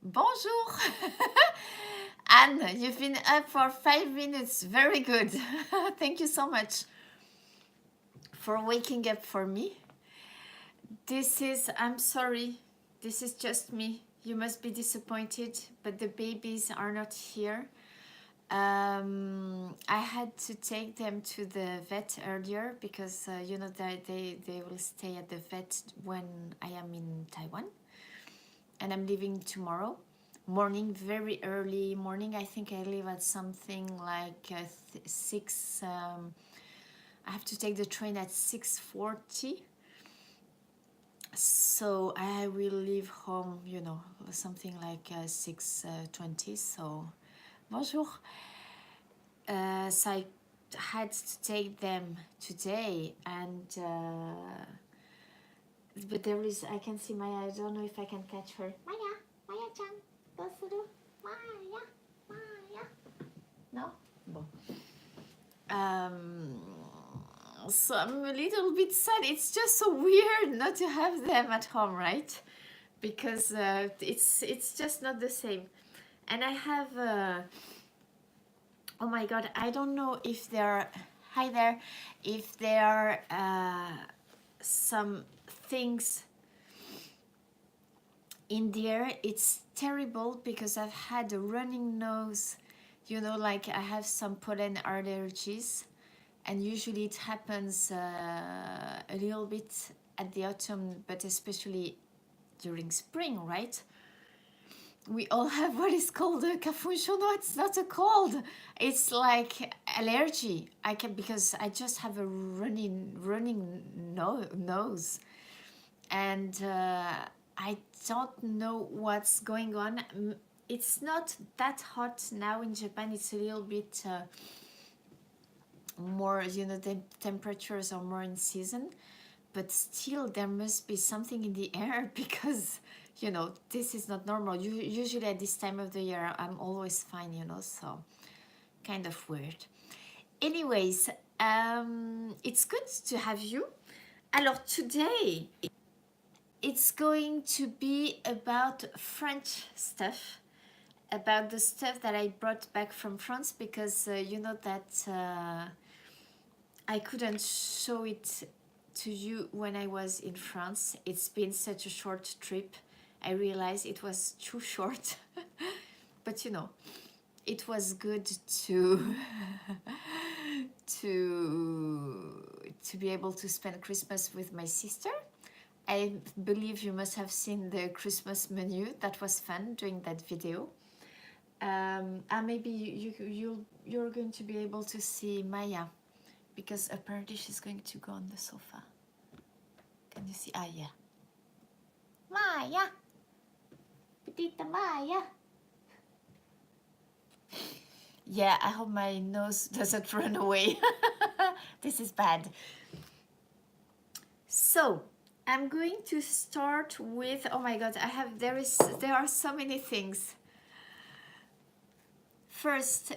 Bonjour! Anne, you've been up for 5 minutes. Very good. Thank you so much for waking up for me. I'm sorry, this is just me. You must be disappointed, but the babies are not here. I had to take them to the vet earlier because, you know, they will stay at the vet when I am in Taiwan. And I'm leaving tomorrow morning, very early morning. I think I leave at something like 6. I have to take the train at 6:40. So I will leave home, you know, something like 6:20. So bonjour. So I had to take them today, and but there is, I can see Maya. I don't know if I can catch her. Maya, Maya-chan, go through. Maya, Maya. No? Bon. So I'm a little bit sad. It's just so weird not to have them at home, right? Because it's just not the same. And I have, oh my God, I don't know if there, hi there, if there are some things in the air. It's terrible because I've had a running nose, you know, like I have some pollen allergies, and usually it happens a little bit at the autumn, but especially during spring, right? We all have what is called a cafuncho. No, it's not a cold. It's like allergy. I can, because I just have a running nose, and I don't know what's going on. It's not that hot now in Japan. It's a little bit more, you know, the temperatures are more in season, but still there must be something in the air because, you know, this is not normal. Usually at this time of the year I'm always fine, you know, so kind of weird. Anyways, it's good to have you. Alors today it's going to be about French stuff, about the stuff that I brought back from France, because you know that I couldn't show it to you when I was in France. It's been such a short trip. I realized it was too short, but you know, it was good to to be able to spend Christmas with my sister. I believe you must have seen the Christmas menu. That was fun doing that video. Maybe you're going to be able to see Maya, because apparently she's going to go on the sofa. Can you see? Ah, yeah. Maya! Petita Maya! Yeah, I hope my nose doesn't run away. This is bad. So, I'm going to start with, oh my God, there are so many things. First,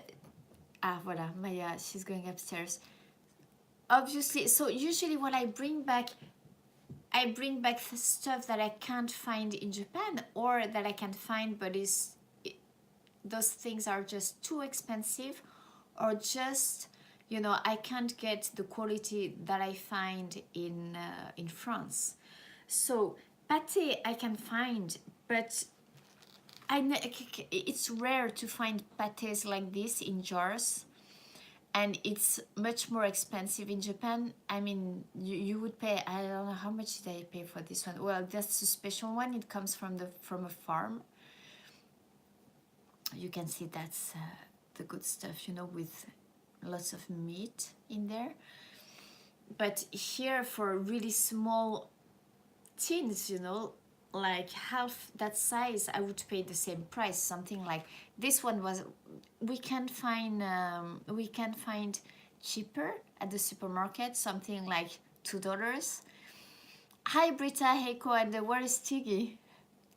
voila, Maya, she's going upstairs. Obviously, so usually when I bring back the stuff that I can't find in Japan, or that I can find but those things are just too expensive, or just, you know, I can't get the quality that I find in France. So pâté I can find, but it's rare to find pâtés like this in jars, and it's much more expensive in Japan. I mean, you would pay, I don't know how much did I pay for this one. Well, that's a special one. It comes from a farm. You can see that's the good stuff, you know, with lots of meat in there. But here, for really small tins, you know, like half that size, I would pay the same price. Something like this one was, we can find cheaper at the supermarket, something like $2. Hi Britta, Heiko, and where is Tiggy?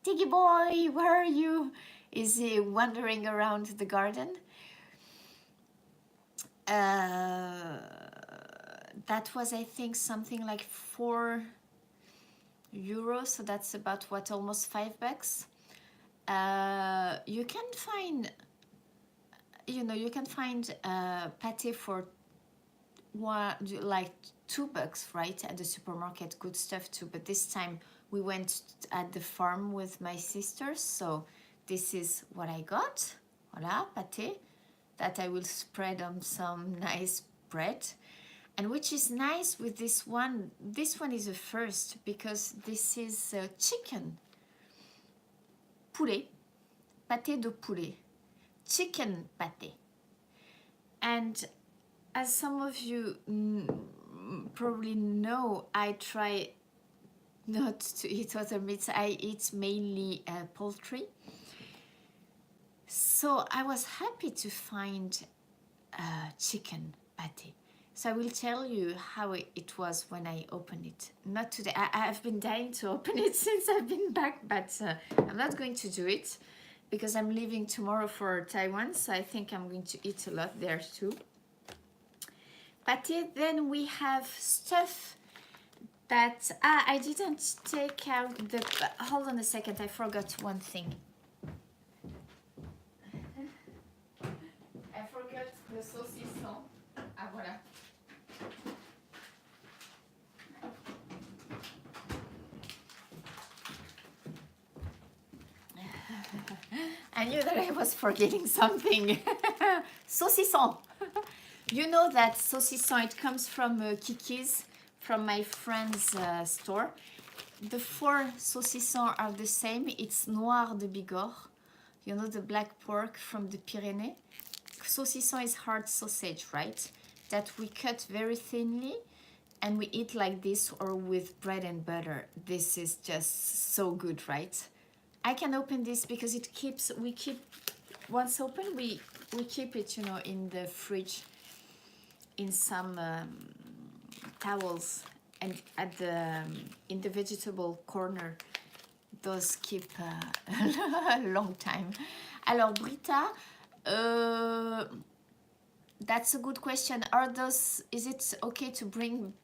Tiggy boy, where are you? Is he wandering around the garden? That was, I think, something like €4, so that's about what, almost $5. You can find, you can find pate for one, like $2, right, at the supermarket. Good stuff too. But this time we went at the farm with my sisters, so this is what I got. Voila, pate that I will spread on some nice bread. And which is nice with this one is a first, because this is chicken, poulet, pâté de poulet, chicken pâté. And as some of you probably know, I try not to eat other meats. I eat mainly poultry. So I was happy to find chicken pâté. So I will tell you how it was when I opened it. Not today. I've been dying to open it since I've been back, but I'm not going to do it because I'm leaving tomorrow for Taiwan. So I think I'm going to eat a lot there too. Pâté. Then we have stuff that I didn't take out the. Hold on a second. I forgot one thing. I forgot the saucisson. Ah voilà. I knew that I was forgetting something. Saucisson. You know that saucisson, it comes from Kiki's, from my friend's store. The 4 saucissons are the same. It's Noir de Bigorre. You know, the black pork from the Pyrenees. Saucisson is hard sausage, right? That we cut very thinly and we eat like this or with bread and butter. This is just so good, right? I can open this because it keeps, we keep, once open, we keep it, in the fridge in some towels, and at the, in the vegetable corner, those keep a long time. Alors, Brita, that's a good question. Are those, is it okay to bring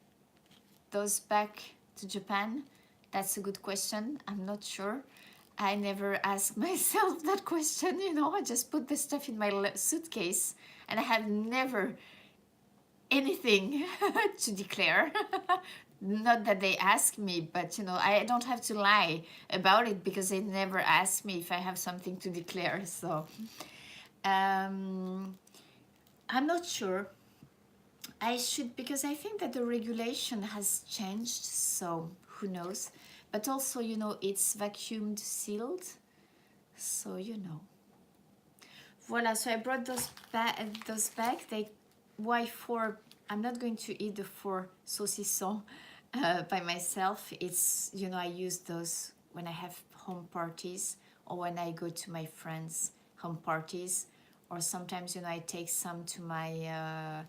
those back to Japan? That's a good question. I'm not sure. I never ask myself that question, I just put the stuff in my suitcase and I have never anything to declare. Not that they ask me, but I don't have to lie about it because they never ask me if I have something to declare. So I'm not sure. I should, because I think that the regulation has changed, so who knows. But also, it's vacuumed sealed, so Voila, so I brought those back. Why 4? I'm not going to eat the 4 saucissons by myself. It's, I use those when I have home parties or when I go to my friends' home parties, or sometimes, I take some to my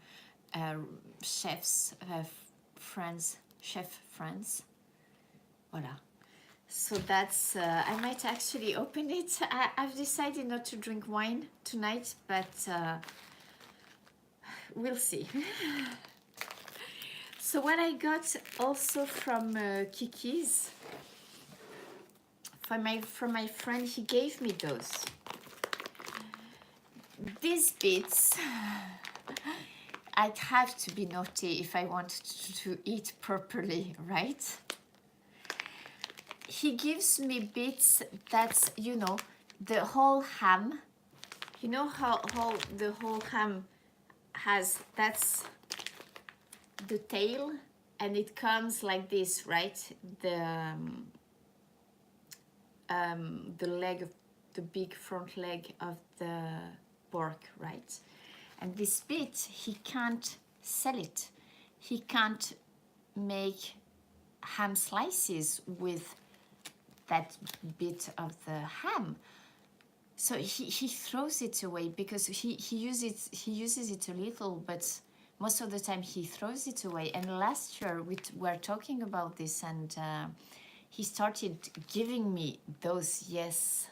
chef friends. Voila. So that's, I might actually open it. I've decided not to drink wine tonight, but we'll see. So what I got also from Kiki's, from my friend, he gave me those. These bits, I'd have to be naughty if I wanted to eat properly, right? He gives me bits that's, the whole ham. You know how the whole ham has, that's the tail, and it comes like this, right? The leg of the big front leg of the pork, right? And this bit, he can't sell it. He can't make ham slices with that bit of the ham. So he throws it away because he uses it a little, but most of the time he throws it away. And last year we were talking about this, and he started giving me those. Yes,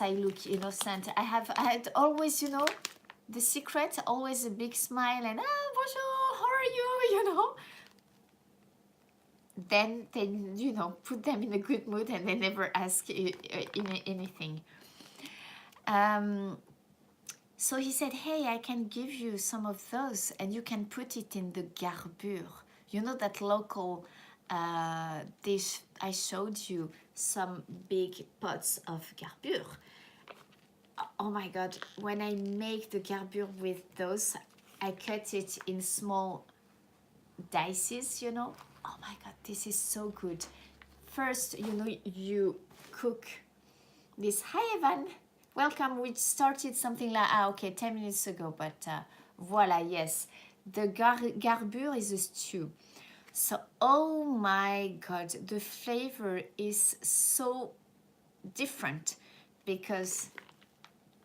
I look innocent. I had always, the secret, always a big smile and bonjour, how are you, then they, you know, put them in a good mood and they never ask anything. So he said, hey, I can give you some of those and you can put it in the garbure. You know, that local dish I showed you, some big pots of garbure. Oh my God, when I make the garbure with those, I cut it in small dices, you know. Oh my God, this is so good. First, you know, you cook this. Hi Evan, welcome. We started something like, okay, 10 minutes ago, but voila, yes. The garbure is a stew. So, oh my God, the flavor is so different because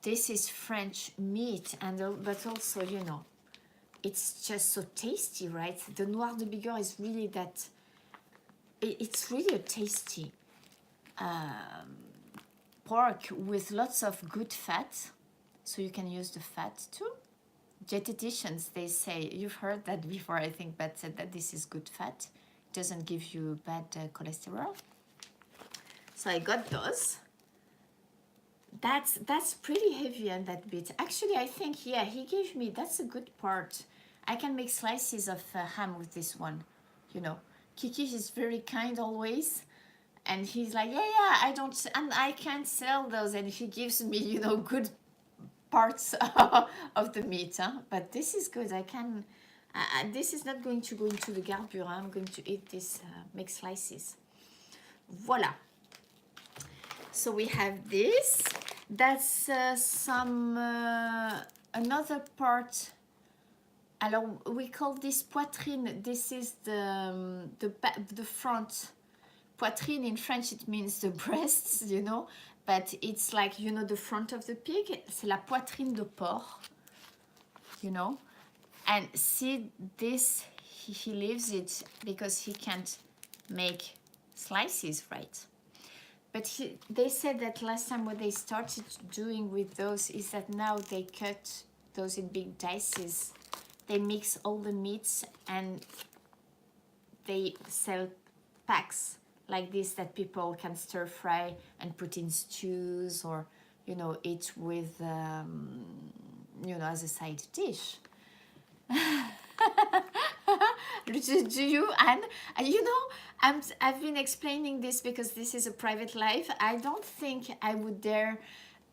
this is French meat, and but also, you know, it's just so tasty, right? The Noir de Bigorre is really that, it's really a tasty pork with lots of good fat. So you can use the fat too. Dietitians, they say, you've heard that before, I think, but said that this is good fat. It doesn't give you bad cholesterol. So I got those. That's pretty heavy on that bit. Actually, I think, yeah, he gave me, that's a good part. I can make slices of ham with this one, you know. Kiki is very kind always. And he's like, yeah, I don't, and I can't sell those. And he gives me, you know, good parts of the meat. Huh? But this is good. I can, this is not going to go into the garbure. I'm going to eat this, make slices. Voila. So we have this. That's some, another part. Alors, we call this poitrine. This is the front. Poitrine in French, it means the breasts, you know, but it's like, you know, the front of the pig. C'est la poitrine de porc, you know. And see this, he leaves it because he can't make slices, right? But they said that last time what they started doing with those is that now they cut those in big dices. They mix all the meats and they sell packs like this that people can stir fry and put in stews or, you know, eat with, you know, as a side dish. Do you? And you know, I've been explaining this because this is a private live. I don't think I would dare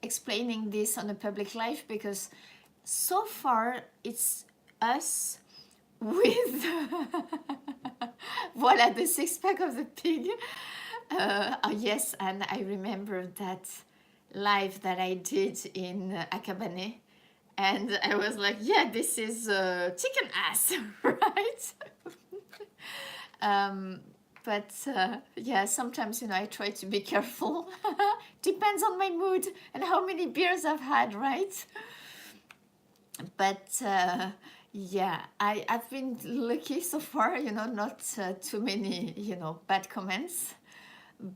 explaining this on a public live because so far it's us with voila, the six-pack of the pig. Oh yes, and I remember that live that I did in Akabane, and I was like, yeah, this is chicken ass, right? But yeah, sometimes, you know, I try to be careful. Depends on my mood and how many beers I've had, right? But yeah, I've been lucky so far, you know, not too many, you know, bad comments.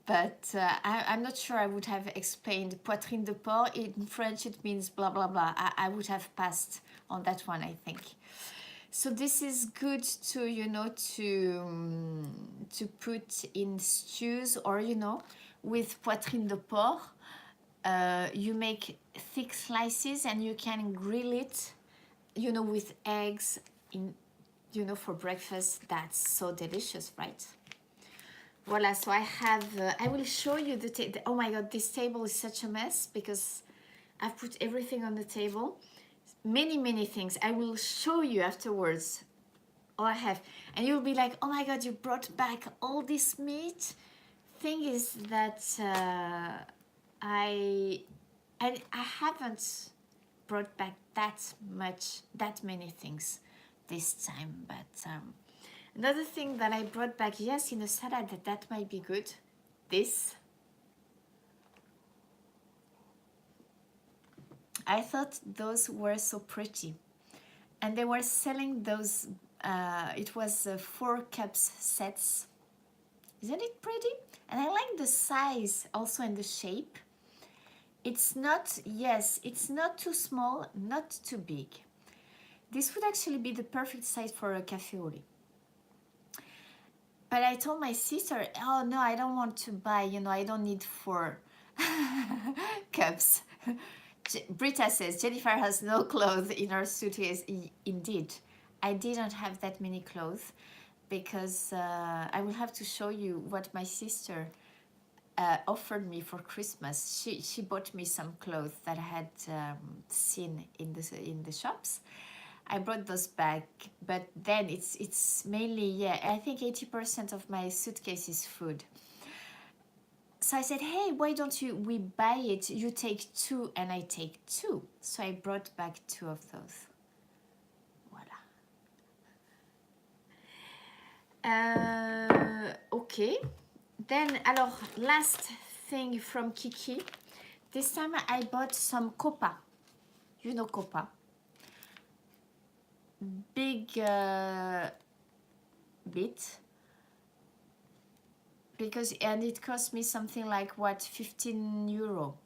But I'm not sure I would have explained poitrine de porc. In French, it means blah, blah, blah. I would have passed on that one, I think. So this is good to, you know, to put in stews or, you know, with poitrine de porc. You make thick slices and you can grill it, you know, with eggs in, you know, for breakfast. That's so delicious, right? Voila, so I have, I will show you the oh my God, this table is such a mess because I've put everything on the table. Many things. I will show you afterwards all I have. And you'll be like, oh my God, you brought back all this meat. Thing is that I haven't brought back that many things this time. But another thing that I brought back, yes, in a salad, that might be good. This. I thought those were so pretty. And they were selling those, it was 4 cups sets. Isn't it pretty? And I like the size also and the shape. It's not, yes, it's not too small, not too big. This would actually be the perfect size for a cafe au lait. But I told my sister, oh no, I don't want to buy, you know, I don't need 4 cups. Britta says, Jennifer has no clothes in her suitcase. Indeed, I didn't have that many clothes because I will have to show you what my sister offered me for Christmas. She bought me some clothes that I had seen in the shops. I brought those back, but then it's mainly, yeah, I think 80% of my suitcase is food. So I said, hey, why don't we buy it? You take 2 and I take 2. So I brought back 2 of those. Voila. Okay. Then, alors, last thing from Kiki. This time I bought some copa. You know copa. Big bit. Because, and it cost me something like, what, 15 euro.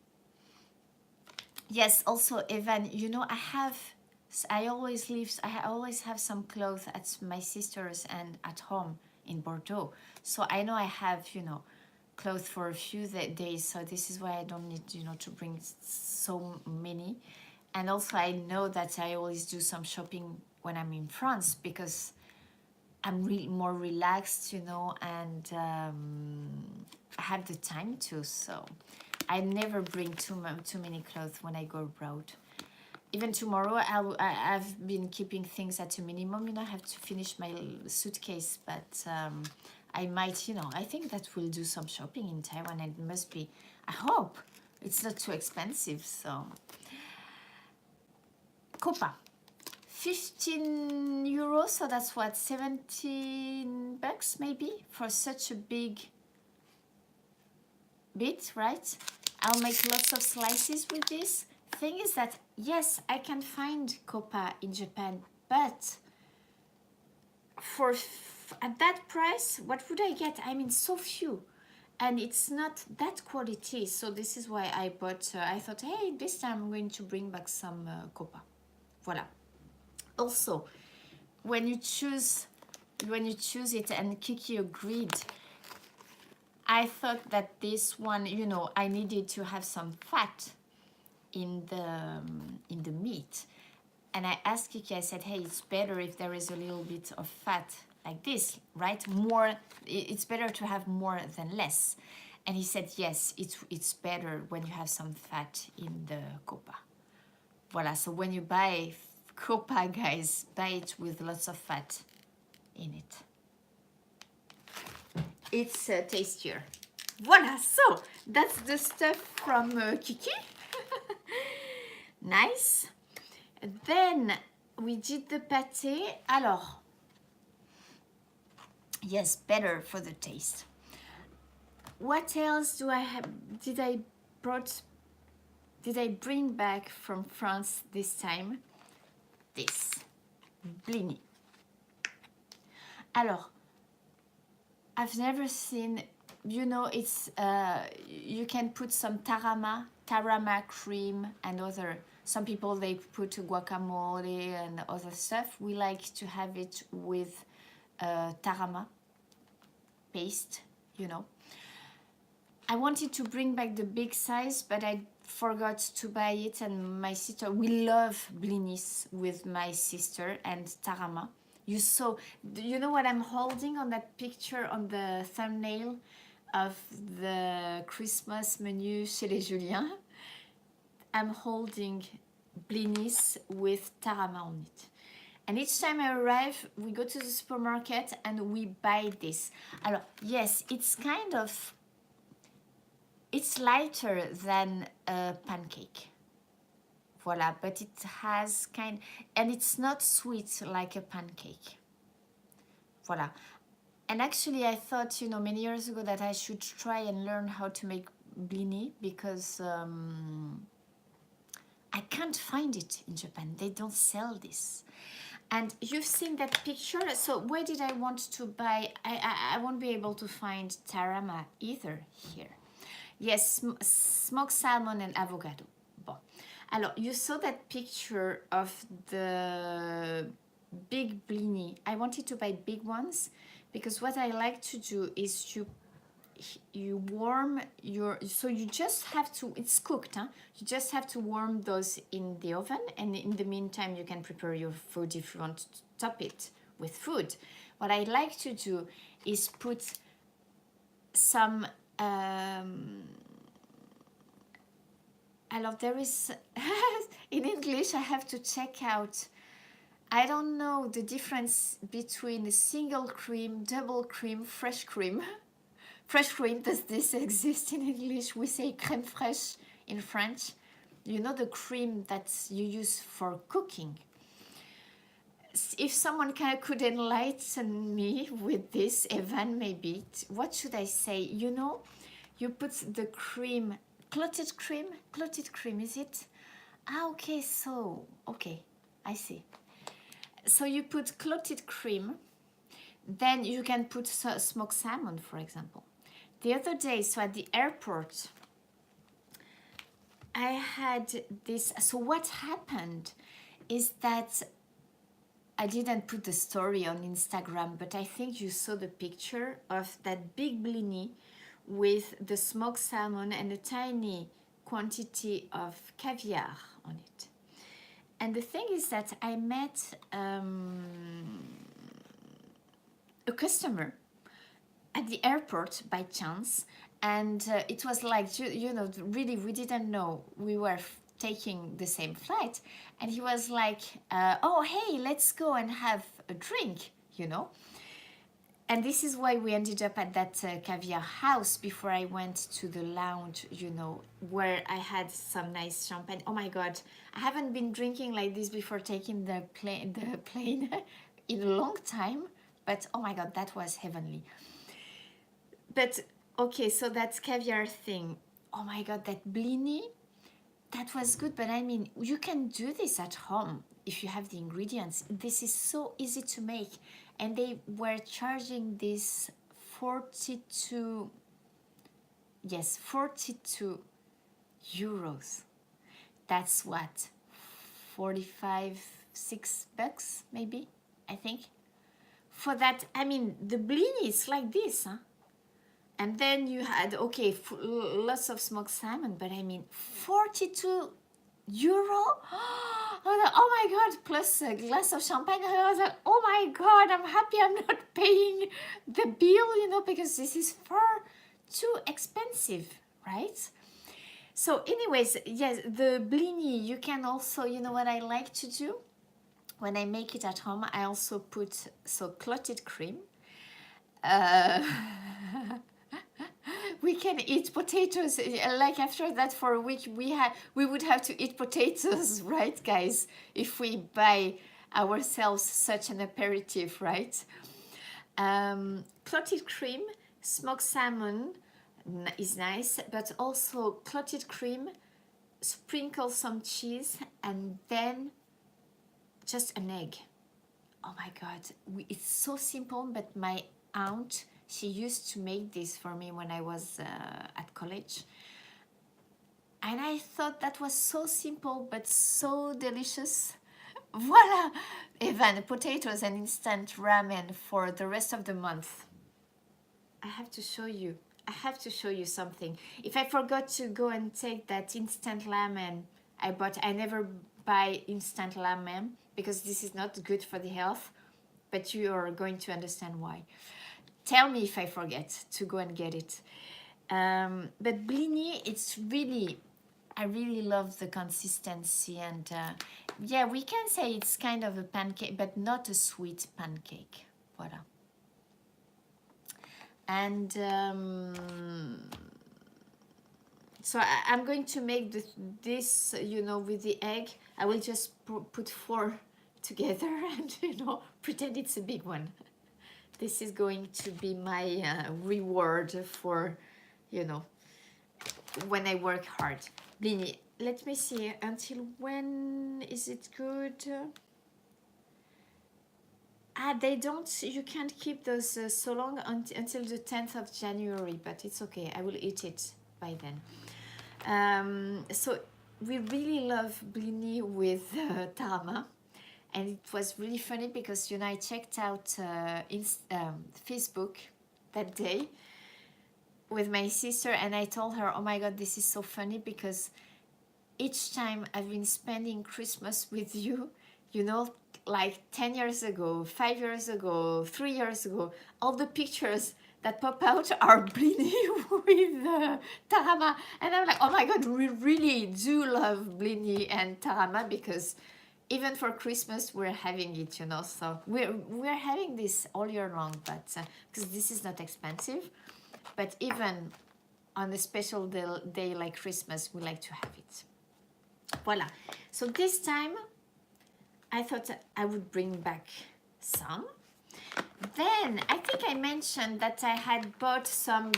Yes, also, Evan, you know, I always have some clothes at my sister's and at home in Bordeaux. So I know I have, you know, clothes for a few days. So this is why I don't need, you know, to bring so many. And also I know that I always do some shopping when I'm in France because I'm more relaxed, you know, and I have the time to. So I never bring too many clothes when I go abroad. Even tomorrow, I've been keeping things at a minimum. You know, I have to finish my suitcase, but I might, you know, I think that we'll do some shopping in Taiwan. And it must be, I hope it's not too expensive. So, Copa, 15 euros. So that's what, 17 bucks maybe for such a big bit, right? I'll make lots of slices with this. Thing is that, yes, I can find copa in Japan, but at that price, what would I get? I mean, so few, and it's not that quality. So this is why I bought. I thought, hey, this time I'm going to bring back some copa. Voila. Also, when you choose it, and Kiki agreed, I thought that this one, you know, I needed to have some fat in the meat, and I asked Kiki, I said, hey, it's better if there is a little bit of fat like this, right? More, it's better to have more than less. And he said, yes, it's better when you have some fat in the copa. Voila. So when you buy copa, guys, buy it with lots of fat in it. It's tastier. Voila. So that's the stuff from Kiki. Nice. Then we did the pâté. Alors, yes, better for the taste. What else do I have? Did I bring back from France this time? This blini. Alors, I've never seen, you know, it's you can put some tarama cream and other. Some people, they put guacamole and other stuff. We like to have it with tarama paste, you know. I wanted to bring back the big size, but I forgot to buy it. And my sister, we love blinis with my sister and tarama. You know what I'm holding on that picture on the thumbnail of the Christmas menu chez les Juliens? I'm holding blinis with tarama on it. And each time I arrive, we go to the supermarket and we buy this. Alors, yes, it's kind of, it's lighter than a pancake. Voila, but it has and it's not sweet like a pancake. Voila. And actually I thought, you know, many years ago that I should try and learn how to make blini because I can't find it in Japan. They don't sell this. And you've seen that picture. So where did I want to buy? I won't be able to find tarama either here. Yes, smoked salmon and avocado. Bon. Alors, you saw that picture of the big blini. I wanted to buy big ones because what I like to do is you warm your, so you just have to, it's cooked, huh? You just have to warm those in the oven, and in the meantime you can prepare your food if you want to top it with food. What I like to do is put some I love, there is in English I have to check out, I don't know the difference between a single cream, double cream, fresh cream. Fresh cream, does this exist in English? We say crème fraîche in French. You know, the cream that you use for cooking. If someone could enlighten me with this, Evan, maybe, what should I say? You know, you put the cream, clotted cream, is it? Ah, okay, so, okay, I see. So you put clotted cream, then you can put smoked salmon, for example. The other day, so at the airport, I had this, so what happened is that I didn't put the story on Instagram, but I think you saw the picture of that big blini with the smoked salmon and a tiny quantity of caviar on it. And the thing is that I met a customer at the airport by chance, and it was like, you know, really, we didn't know we were taking the same flight, and he was like, oh, hey, let's go and have a drink, you know. And this is why we ended up at that caviar house before I went to the lounge, you know, where I had some nice champagne. Oh my God, I haven't been drinking like this before taking the plane in a long time, but oh my God, that was heavenly. But okay, so that caviar thing, oh my God, that blini, that was good. But I mean, you can do this at home if you have the ingredients. This is so easy to make. And they were charging this 42 euros. That's what, 6 bucks maybe, I think. For that, I mean, the blini is like this, huh? And then you had, okay, lots of smoked salmon, but I mean, 42 euro? Oh my God, plus a glass of champagne. I was like, oh my God, I'm happy I'm not paying the bill, you know, because this is far too expensive, right? So anyways, yes, the blini, you can also, you know what I like to do? When I make it at home, I also put, so clotted cream. We can eat potatoes, like after that for a week we would have to eat potatoes, right, guys, if we buy ourselves such an aperitif, right? Clotted cream, smoked salmon is nice, but also clotted cream, sprinkle some cheese, and then just an egg. Oh my God, it's so simple, but my aunt, she used to make this for me when I was at college. And I thought that was so simple, but so delicious. Voila! Evan, potatoes and instant ramen for the rest of the month. I have to show you. I have to show you something. If I forgot to go and take that instant ramen I bought, I never buy instant ramen because this is not good for the health, but you are going to understand why. Tell me if I forget to go and get it. But blini, it's really, I really love the consistency, and yeah, we can say it's kind of a pancake, but not a sweet pancake. Voilà. And so I'm going to make this, you know, with the egg. I will just put 4 together and, you know, pretend it's a big one. This is going to be my reward for, you know, when I work hard. Blini, let me see, until when is it good? They don't, you can't keep those so long until the 10th of January, but it's okay, I will eat it by then. So we really love blini with tarama. And it was really funny because, you know, I checked out Facebook that day with my sister, and I told her, oh my God, this is so funny because each time I've been spending Christmas with you, you know, like 10 years ago, 5 years ago, 3 years ago, all the pictures that pop out are Blini with Tarama. And I'm like, oh my God, we really do love Blini and Tarama, because even for Christmas we're having it, you know. So we're having this all year long, but because this is not expensive, but even on a special day like Christmas, we like to have it. Voila. So this time I thought I would bring back some. Then I think I mentioned that I had bought some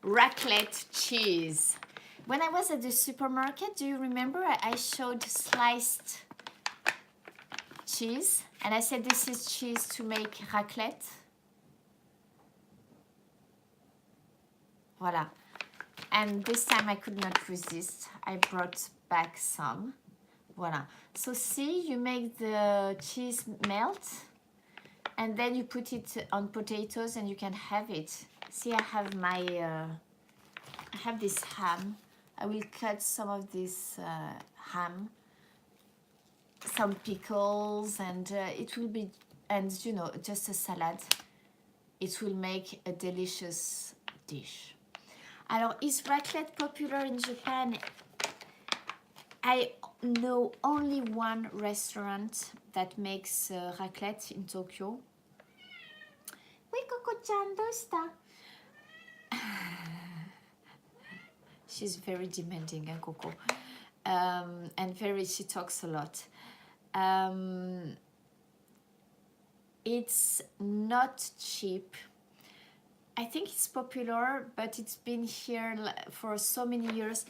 raclette cheese. When I was at the supermarket, do you remember I showed sliced cheese? And I said this is cheese to make raclette. Voila. And this time I could not resist. I brought back some. Voila. So see, you make the cheese melt, and then you put it on potatoes and you can have it. See, I have my, I have this ham. I will cut some of this ham, some pickles, and it will be, and you know, just a salad. It will make a delicious dish. Alors, is raclette popular in Japan? I know only one restaurant that makes raclette in Tokyo. Oui, Coco-chan, ¿dónde está? She's very demanding, Coco. And she talks a lot. It's not cheap. I think it's popular, but it's been here for so many years.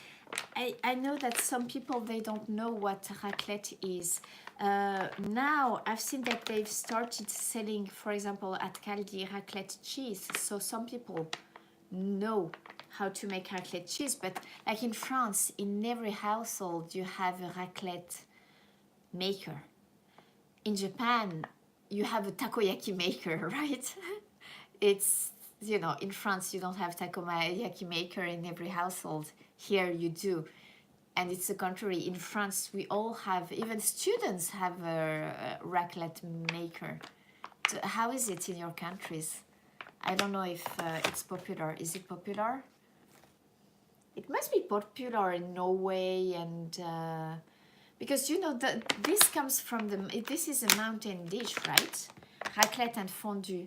I know that some people, they don't know what raclette is. Now I've seen that they've started selling, for example, at Caldi, raclette cheese. So some people know how to make raclette cheese, but like in France, in every household you have a raclette maker. In Japan, you have a takoyaki maker, right? It's, you know, in France you don't have takoyaki maker in every household. Here you do. And it's the contrary. In France we all have, even students have a raclette maker. So how is it in your countries? I don't know if it's popular. Is it popular? It must be popular in Norway, and because, you know, this comes from this is a mountain dish, right? Raclette and fondue.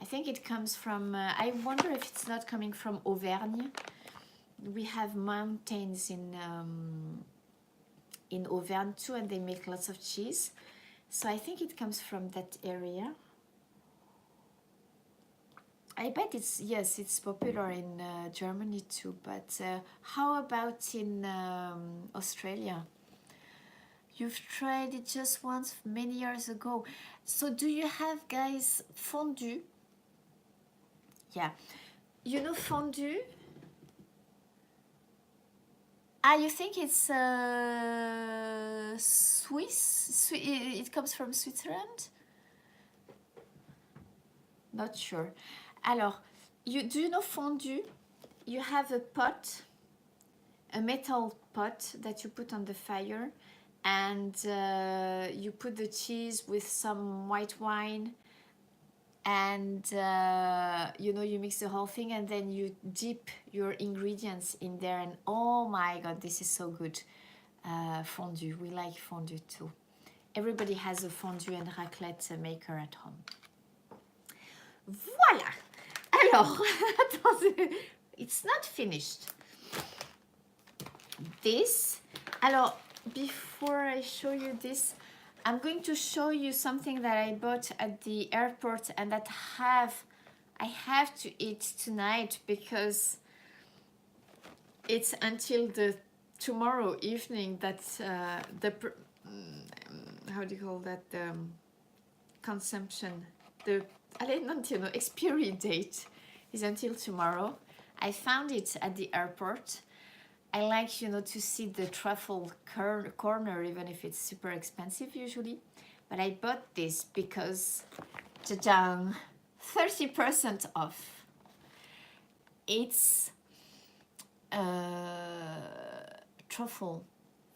I think it comes from, I wonder if it's not coming from Auvergne. We have mountains in Auvergne too, and they make lots of cheese. So I think it comes from that area. I bet it's, yes, it's popular in Germany too, but how about in Australia? You've tried it just once many years ago. So do you have, guys, fondue? Yeah. You know fondue? Ah, you think it's Swiss? It comes from Switzerland? Not sure. Alors, do you know fondue? You have a pot, a metal pot that you put on the fire, and you put the cheese with some white wine, and you know, you mix the whole thing, and then you dip your ingredients in there, and oh my God, this is so good. Fondue, we like fondue too. Everybody has a fondue and raclette maker at home. Voilà. Alors, attendez, it's not finished. This, alors, before I show you this, I'm going to show you something that I bought at the airport and that I have to eat tonight, because it's until tomorrow evening that how do you call that, consumption, expiry date is until tomorrow. I found it at the airport. I like, you know, to see the truffle corner, even if it's super expensive usually. But I bought this because, ta-dang, 30% off. It's truffle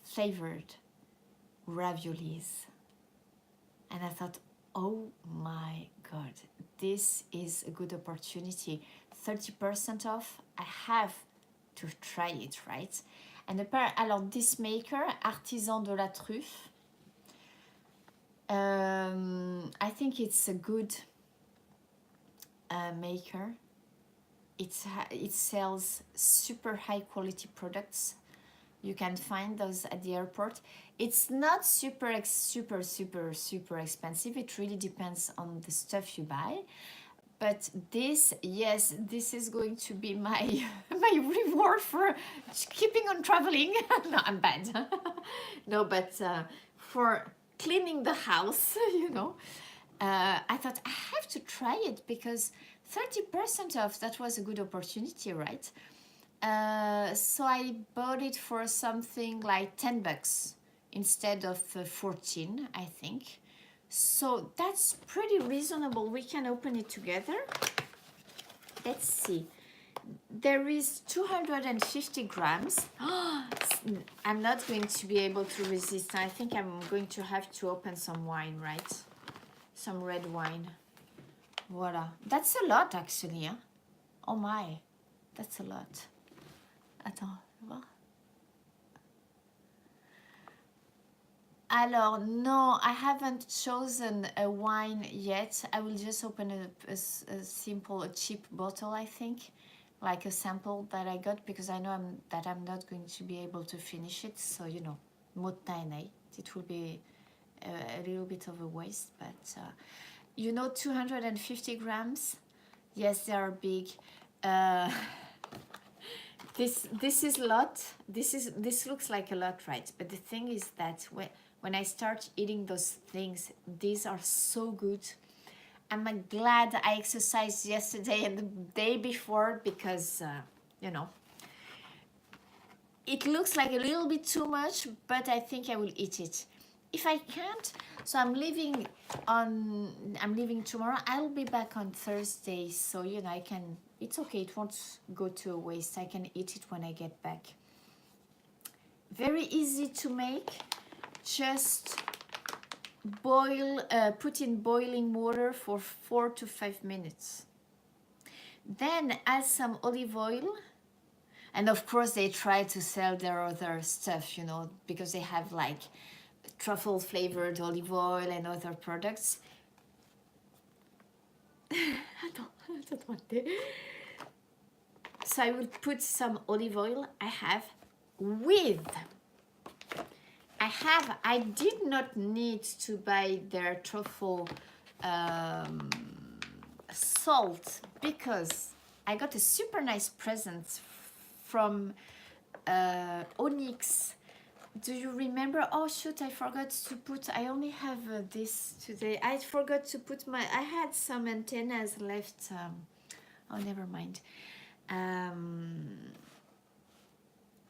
flavored raviolis. And I thought, oh my God, this is a good opportunity. 30% off, I have to try it, right? And alors this maker, Artisan de la Truffe, I think it's a good maker. It sells super high quality products. You can find those at the airport. It's not super expensive. It really depends on the stuff you buy. But this, yes, this is going to be my my reward for keeping on traveling. No, I'm bad. No, but for cleaning the house, you know, I thought I have to try it because 30% off, that was a good opportunity, right? So I bought it for something like 10 bucks instead of 14, I think. So that's pretty reasonable. We can open it together. Let's see. There is 250 grams. I'm not going to be able to resist. I think I'm going to have to open some wine, right? Some red wine. Voila. That's a lot, actually. Huh? Oh my. That's a lot. Attends, voir. Alors, no, I haven't chosen a wine yet. I will just open a simple, a cheap bottle, I think. Like a sample that I got because I know I'm not going to be able to finish it. So, you know, mottainai. It will be a little bit of a waste. But, you know, 250 grams. Yes, they are big. This is a lot. This looks like a lot, right? But the thing is that when I start eating those things, these are so good. I'm glad I exercised yesterday and the day before because you know, it looks like a little bit too much, but I think I will eat it. If I can't, so I'm leaving tomorrow. I'll be back on Thursday, so you know I can. It's okay. It won't go to waste. I can eat it when I get back. Very easy to make. Just put in boiling water for 4 to 5 minutes. Then add some olive oil. And of course they try to sell their other stuff, you know, because they have like truffle flavored olive oil and other products. So I will put some olive oil. I did not need to buy their truffle salt because I got a super nice present from Onyx. Do you remember? Oh shoot, I forgot to put, I only have this today. I forgot to put I had some antennas left. Oh, never mind.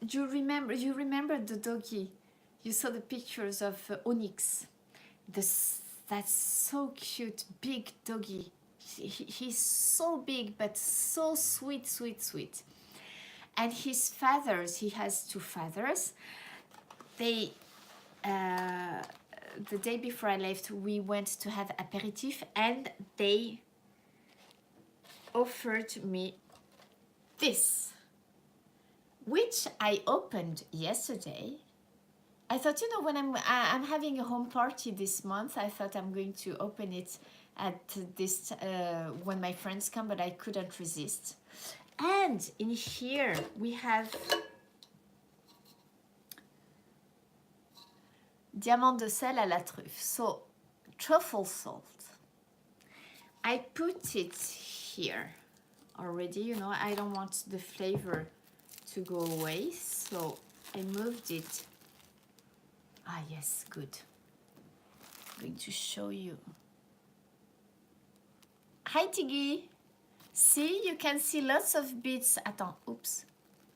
Do you remember the doggy? You saw the pictures of Onyx. That's so cute, big doggy. He's so big, but so sweet, sweet, sweet. And his fathers, he has 2 fathers. They, the day before I left, we went to have aperitif and they offered me this, which I opened yesterday. I thought, you know, when I'm having a home party this month, I thought I'm going to open it at this when my friends come, but I couldn't resist. And in here we have diamant de sel à la truffe, so truffle salt. I put it here already, you know, I don't want the flavor to go away, so I moved it. Ah yes, good. I'm going to show you. Hi Tiggy. See, you can see lots of bits. Attends, oops.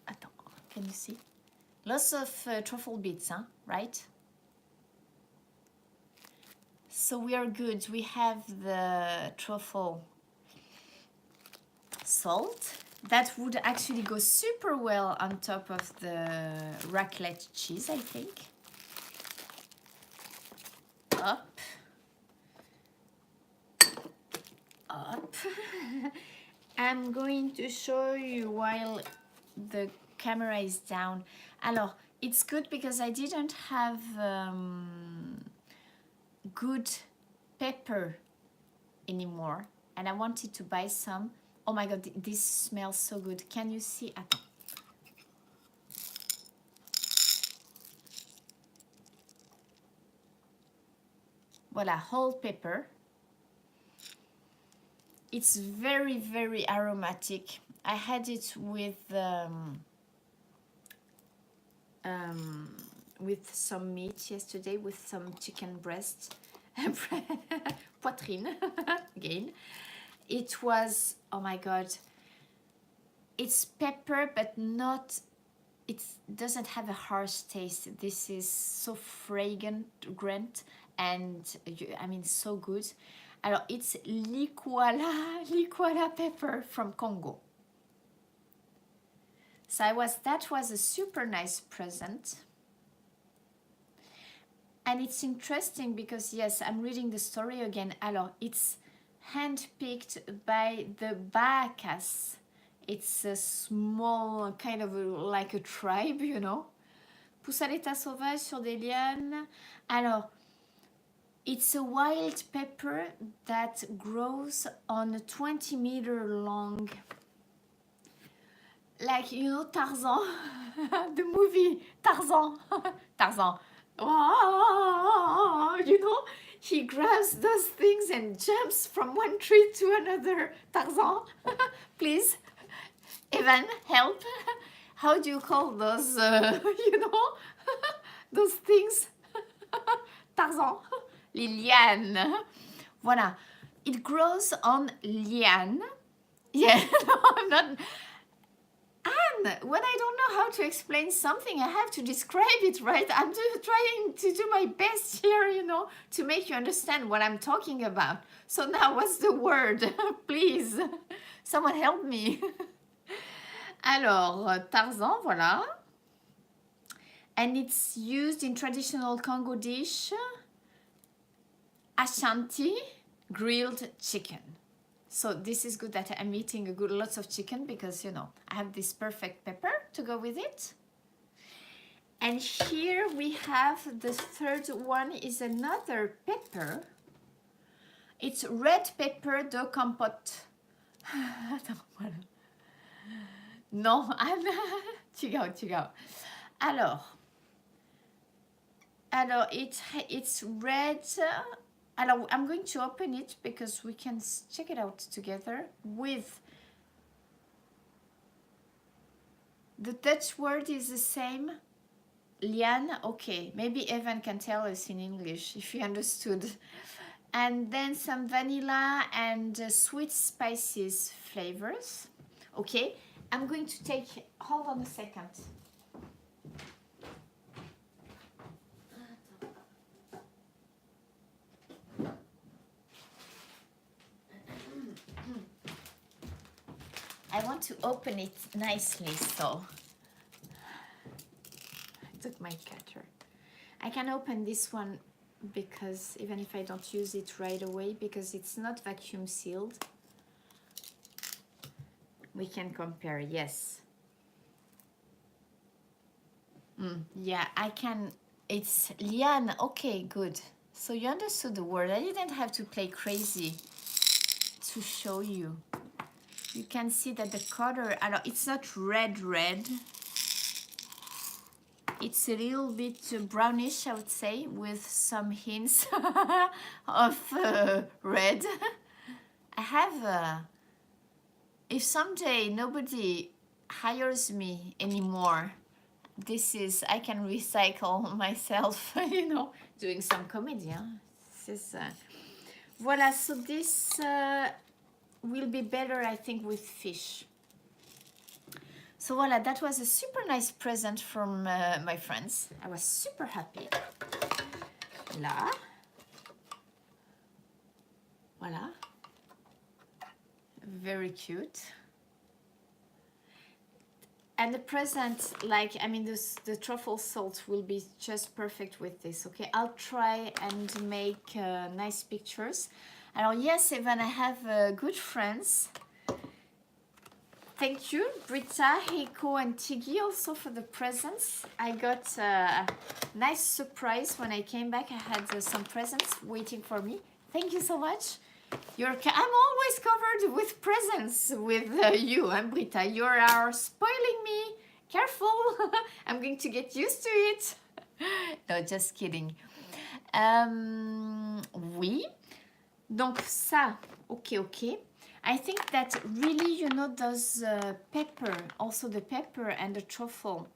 Attends, can you see? Lots of truffle bits, huh? Right? So we are good. We have the truffle salt. That would actually go super well on top of the raclette cheese, I think. Up. Up. I'm going to show you while the camera is down. Alors, it's good because I didn't have good pepper anymore and I wanted to buy some. Oh my god, this smells so good. Can you see? Attends. Voila, whole pepper. It's very, very aromatic. I had it with some meat yesterday, with some chicken breast, poitrine again. It was, oh my god, it's pepper but not, it doesn't have a harsh taste. This is so fragrant and I mean so good. Alors it's likwala pepper from Congo. So that was a super nice present. And it's interesting because, yes, I'm reading the story again. Alors, it's handpicked by the Baakas. It's a small, kind of like a tribe, you know. Pousse à l'état sauvage sur des lianes. Alors, it's a wild pepper that grows on a 20-meter long, like, you know, Tarzan, the movie Tarzan, Tarzan. Oh, you know, he grabs those things and jumps from one tree to another. Tarzan, please, Evan, help. How do you call those, you know, those things? Tarzan, les lianes. Voilà, it grows on liane. Yeah, no, I'm not. And when I don't know how to explain something, I have to describe it, right? I'm just trying to do my best here, you know, to make you understand what I'm talking about. So now, what's the word? Please, someone help me. Alors, Tarzan, voilà. And it's used in traditional Congo dish, Ashanti grilled chicken. So this is good that I'm eating lots of chicken because, you know, I have this perfect pepper to go with it. And here we have the third one is another pepper. It's red pepper de compote. Attends, voilà. Non, tu go. Alors, it's red. Alors, I'm going to open it because we can check it out together with the Dutch word is the same. Liane, okay. Maybe Evan can tell us in English if he understood. And then some vanilla and sweet spices flavors. Okay, I'm going to take, hold on a second. I want to open it nicely, so I took my cutter. I can open this one because even if I don't use it right away, because it's not vacuum sealed, we can compare. Yes. Yeah, I can. It's liane. Okay, good. So you understood the word. I didn't have to play crazy to show you. You can see that the color, it's not red. It's a little bit brownish, I would say, with some hints of red. I have, if someday nobody hires me anymore, I can recycle myself, you know, doing some comedy. Voilà, so this will be better, I think, with fish. So voila, that was a super nice present from my friends. I was super happy. Là. Voila. Very cute. And the present, like, I mean, the truffle salt will be just perfect with this, okay? I'll try and make nice pictures. Alors, yes, Evan, I have good friends. Thank you, Britta, Heiko, and Tiggy also for the presents. I got a nice surprise when I came back. I had some presents waiting for me. Thank you so much. I'm always covered with presents with you and Britta. You are spoiling me. Careful. I'm going to get used to it. No, just kidding. Oui. Donc ça, okay. I think that really, you know, those pepper, also the pepper and the truffle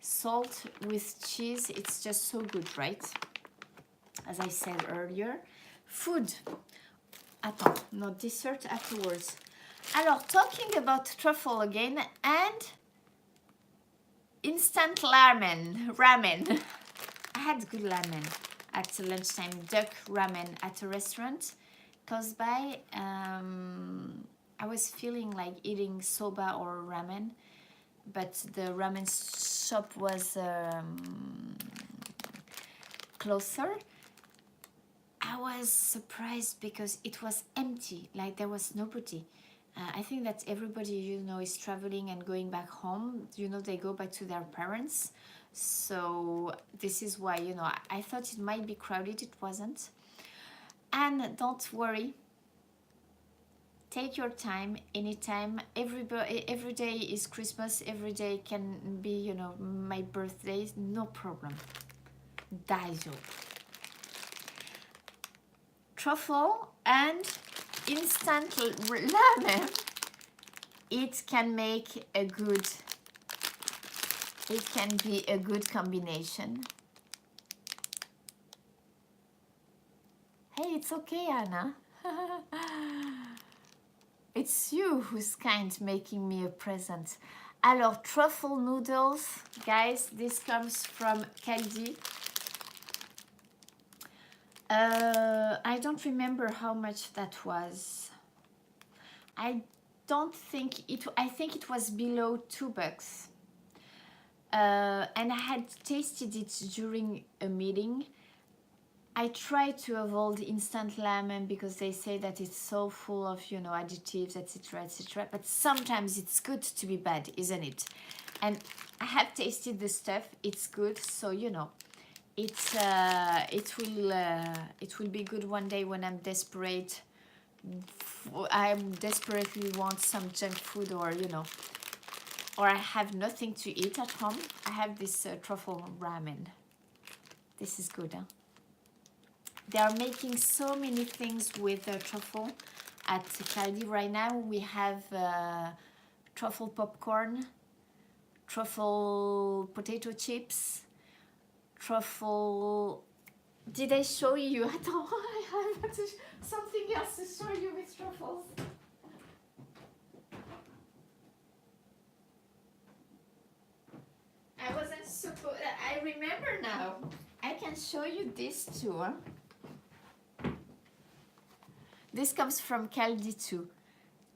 salt with cheese, it's just so good, right? As I said earlier. Food. Attends, no, dessert afterwards. Alors, talking about truffle again and instant ramen. I had good ramen at lunchtime, duck ramen at a restaurant close by. I was feeling like eating soba or ramen, but the ramen shop was closer. I was surprised because it was empty, like there was nobody. I think that everybody, you know, is traveling and going back home. You know, they go back to their parents. So this is why, you know, I thought it might be crowded. It wasn't. And don't worry. Take your time, anytime. Every day is Christmas. Every day can be, you know, my birthday. No problem. Daijo. Truffle and instant ramen, it can make a good, it can be a good combination. Hey, it's okay, Anna. It's you who's kind making me a present. Alors, truffle noodles, guys, this comes from Caldi. I don't remember how much that was. I think it was below $2. And I had tasted it during a meeting. I try to avoid instant ramen because they say that it's so full of, you know, additives, etc., etc. But sometimes it's good to be bad, isn't it? And I have tasted the stuff. It's good, so you know. It will be good one day when I'm desperate. I desperately want some junk food, or you know, or I have nothing to eat at home. I have this truffle ramen. This is good, huh? They are making so many things with truffle at Caldi right now. We have truffle popcorn, truffle potato chips, truffle. Did I show you? I don't. I have something else to show you with truffles. I wasn't supposed. I remember now. I can show you this too. Huh? This comes from Caldi too.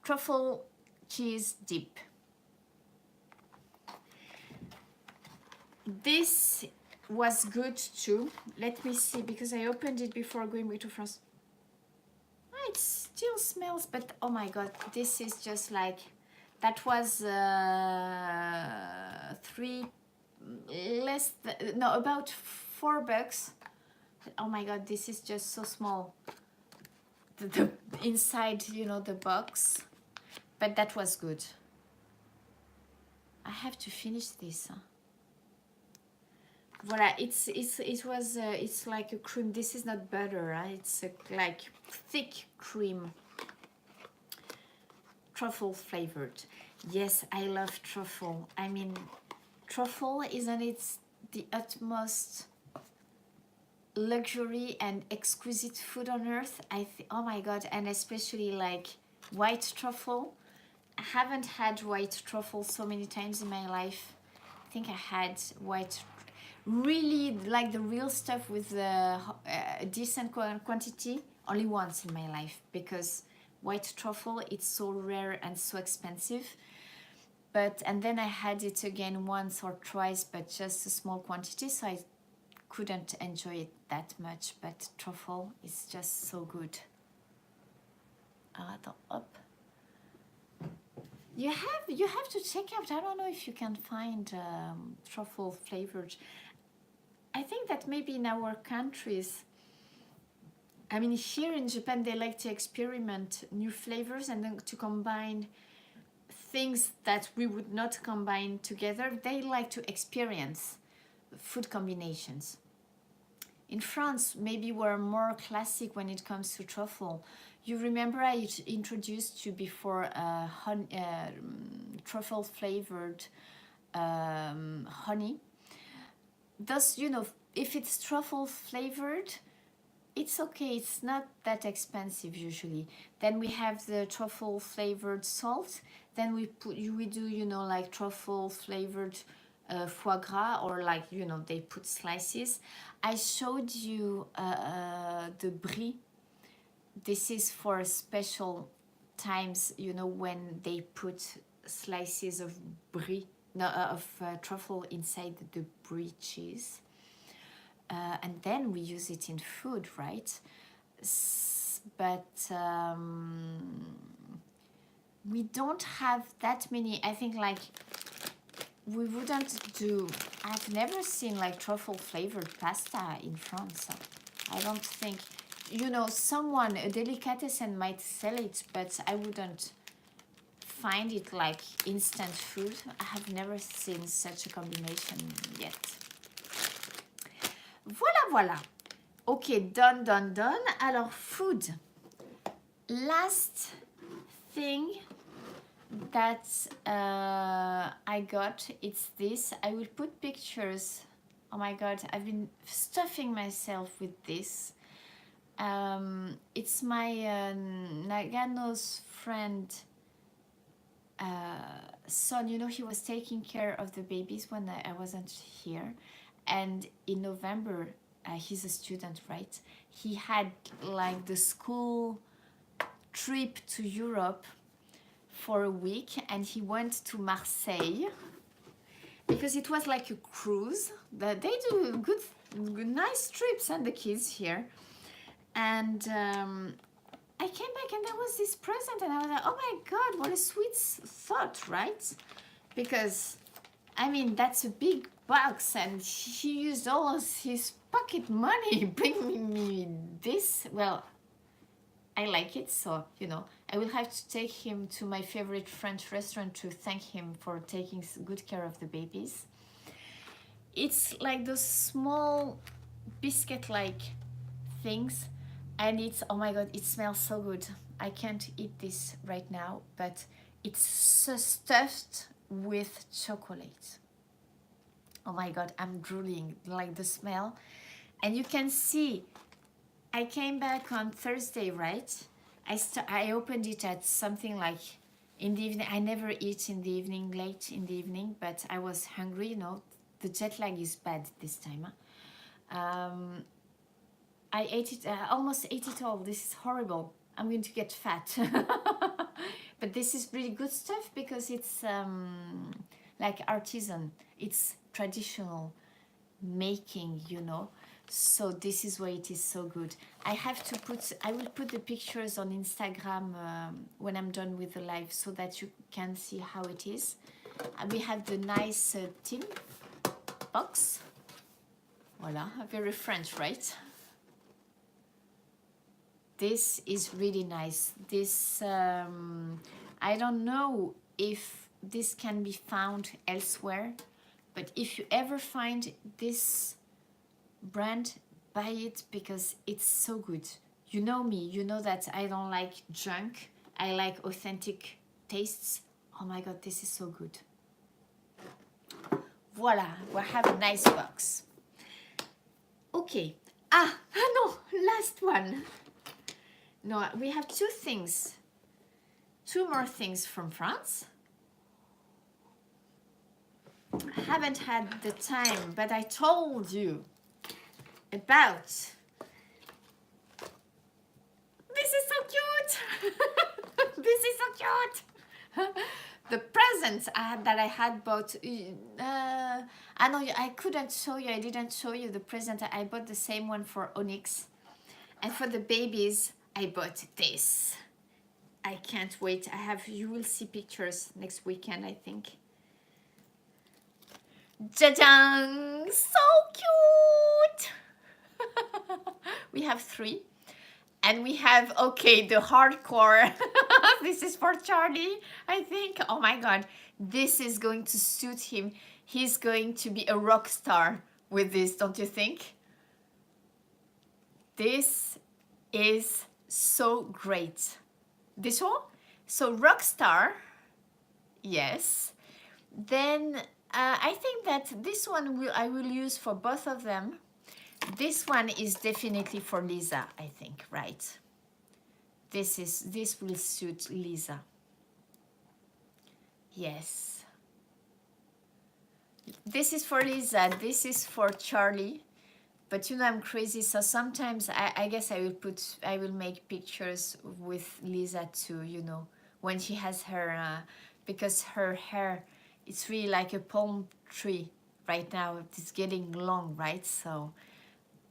Truffle cheese dip. This was good too. Let me see, because I opened it before going back to France. Oh, it still smells, but oh my god, this is just like, that was about $4. Oh my god, this is just so small. The inside, you know, the box, but that was good. I have to finish this. Voila, it's like a cream. This is not butter, right? It's like thick cream, truffle flavored. Yes, I love truffle. I mean, truffle, isn't it the utmost luxury and exquisite food on earth? Oh my god, and especially like white truffle. I haven't had white truffle so many times in my life. I think I had white, really like the real stuff with the decent quantity only once in my life, because white truffle, it's so rare and so expensive. But and then I had it again once or twice, but just a small quantity, so I couldn't enjoy it that much. But truffle is just so good. Attends, hop. You have to check out. I don't know if you can find truffle flavored. I think that maybe in our countries, I mean, here in Japan, they like to experiment new flavors and then to combine things that we would not combine together. They like to experience food combinations. In France, maybe we're more classic when it comes to truffle. You remember I introduced you before truffle flavored honey. Thus, you know, if it's truffle flavored, it's okay. It's not that expensive usually. Then we have the truffle flavored salt. Then we do, you know, like truffle flavored foie gras, or like, you know, they put slices. I showed you the brie. This is for special times, you know, when they put slices of brie, no, of truffle inside the brie cheese. And then we use it in food, right? But we don't have that many. I think like we wouldn't do, I've never seen like truffle flavored pasta in France. I don't think, you know, someone, a delicatessen might sell it, but I wouldn't find it like instant food. I have never seen such a combination yet. Voilà. Ok, done. Alors, food. Last thing that I got, it's this. I will put pictures. Oh my god, I've been stuffing myself with this. It's my Nagano's friend son. You know, he was taking care of the babies when I wasn't here. And in November, he's a student, right? He had like the school trip to Europe for a week, and he went to Marseille because it was like a cruise. That they do good, nice trips, and the kids here. And I came back and there was this present, and I was like, oh my god, what a sweet thought, right? Because I mean, that's a big box, and he used all of his pocket money bringing me this. Well, I like it, so, you know, I will have to take him to my favorite French restaurant to thank him for taking good care of the babies. It's like those small biscuit-like things, and it's, oh my god, it smells so good. I can't eat this right now, but it's so stuffed with chocolate. Oh my god, I'm drooling, like the smell. And you can see, I came back on Thursday, right? I opened it at something like in the evening. I never eat in the evening, late in the evening, but I was hungry, you know. The jet lag is bad this time. I ate it, almost ate it all. This is horrible. I'm going to get fat. But this is really good stuff because it's like artisan. It's traditional making, you know. So this is why it is so good. I will put the pictures on Instagram when I'm done with the live, so that you can see how it is. We have the nice tin box. Voila, very French, right? This is really nice. This, I don't know if this can be found elsewhere, but if you ever find this brand, buy it because it's so good. You know me, you know that I don't like junk. I like authentic tastes. Oh my god, this is so good. Voila, we have a nice box. Okay. No, last one. No, we have two things 2 more things from France. I haven't had the time, but I told you about. This is so cute. This is so cute. The presents that I had bought. I know I couldn't show you. I didn't show you the present. I bought the same one for Onyx, and for the babies, I bought this. I can't wait. You will see pictures next weekend, I think. Jajang! So cute! We have 3. And we have, okay, the hardcore. This is for Charlie, I think. Oh my God. This is going to suit him. He's going to be a rock star with this, don't you think? This is so great. This one? So Rockstar, yes. Then I think that this one I will use for both of them. This one is definitely for Lisa, I think, right? This will suit Lisa. Yes. This is for Lisa, this is for Charlie. But you know I'm crazy, so sometimes I guess I will make pictures with Lisa too, you know, when she has her, because her hair, it's really like a palm tree right now. It's getting long, right? So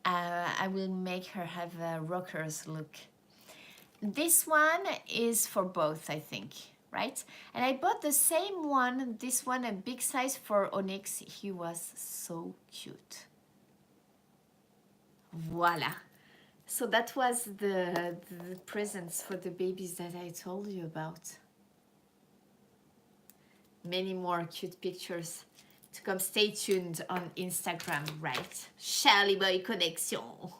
I will make her have a rocker's look. This one is for both, I think, right? And I bought the same one, this one, a big size for Onyx. He was so cute. Voila. So that was the presents for the babies that I told you about. Many more cute pictures to come. Stay tuned on Instagram, right? Charlie Boy Connexion.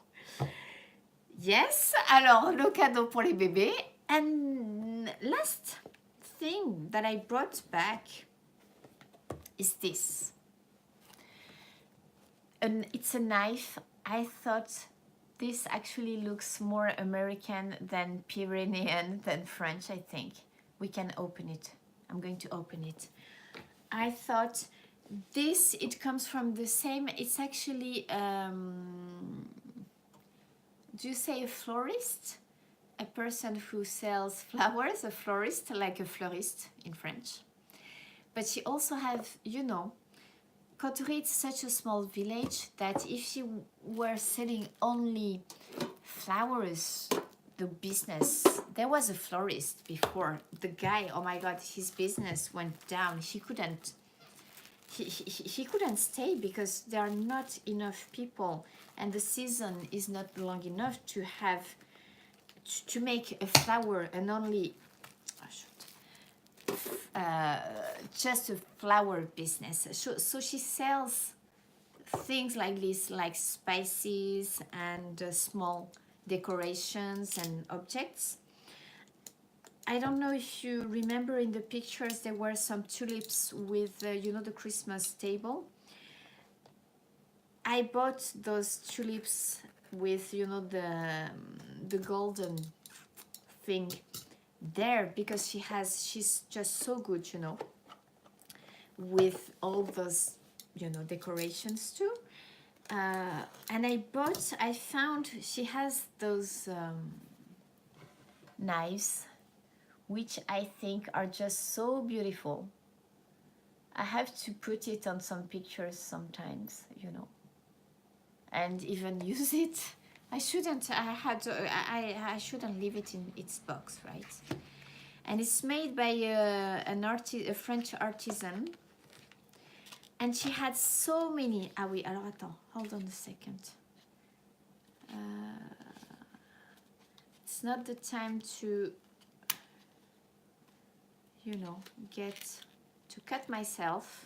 Yes, alors le cadeau pour les bébés. And last thing that I brought back is this. And it's a knife. I thought this actually looks more American than Pyrenean than French, I think. We can open it. I'm going to open it. I thought this, it comes from the same, it's actually, do you say a florist? A person who sells flowers, a florist, like a fleuriste in French. But she also have, you know, Coterie is such a small village that if she were selling only flowers, the business, there was a florist before. The guy, oh my God, his business went down. He couldn't stay because there are not enough people and the season is not long enough to have, to make a flower and only, just a flower business. So she sells things like this, like spices and small decorations and objects. I don't know if you remember in the pictures there were some tulips with you know, the Christmas table. I bought those tulips with, you know, the golden thing there because she's just so good, you know, with all those, you know, decorations too. And I found she has those knives, which I think are just so beautiful. I have to put it on some pictures sometimes, you know, and even use it. I shouldn't leave it in its box, right? And it's made by a French artisan. And she had so many. Ah oui, alors attends, hold on a second. It's not the time to, you know, to cut myself.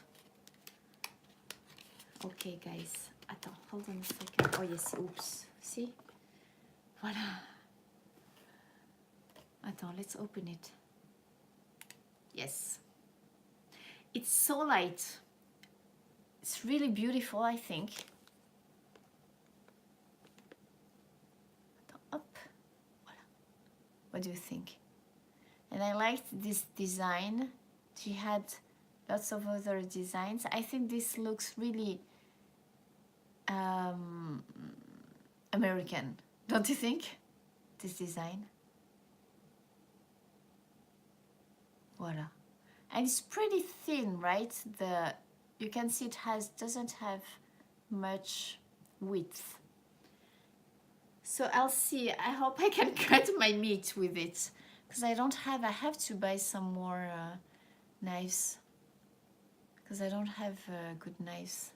Okay, guys. Attends, hold on a second. Oh yes, oops. See? Voilà. Attends, let's open it. Yes. It's so light. It's really beautiful, I think. Attends, hop. Voilà. What do you think? and I liked this design. She had lots of other designs. I think this looks really American, don't you think? This design. Voila. And it's pretty thin, right? You can see it doesn't have much width. So I'll see. I hope I can cut my meat with it, because I have to buy some more knives, because I don't have good knives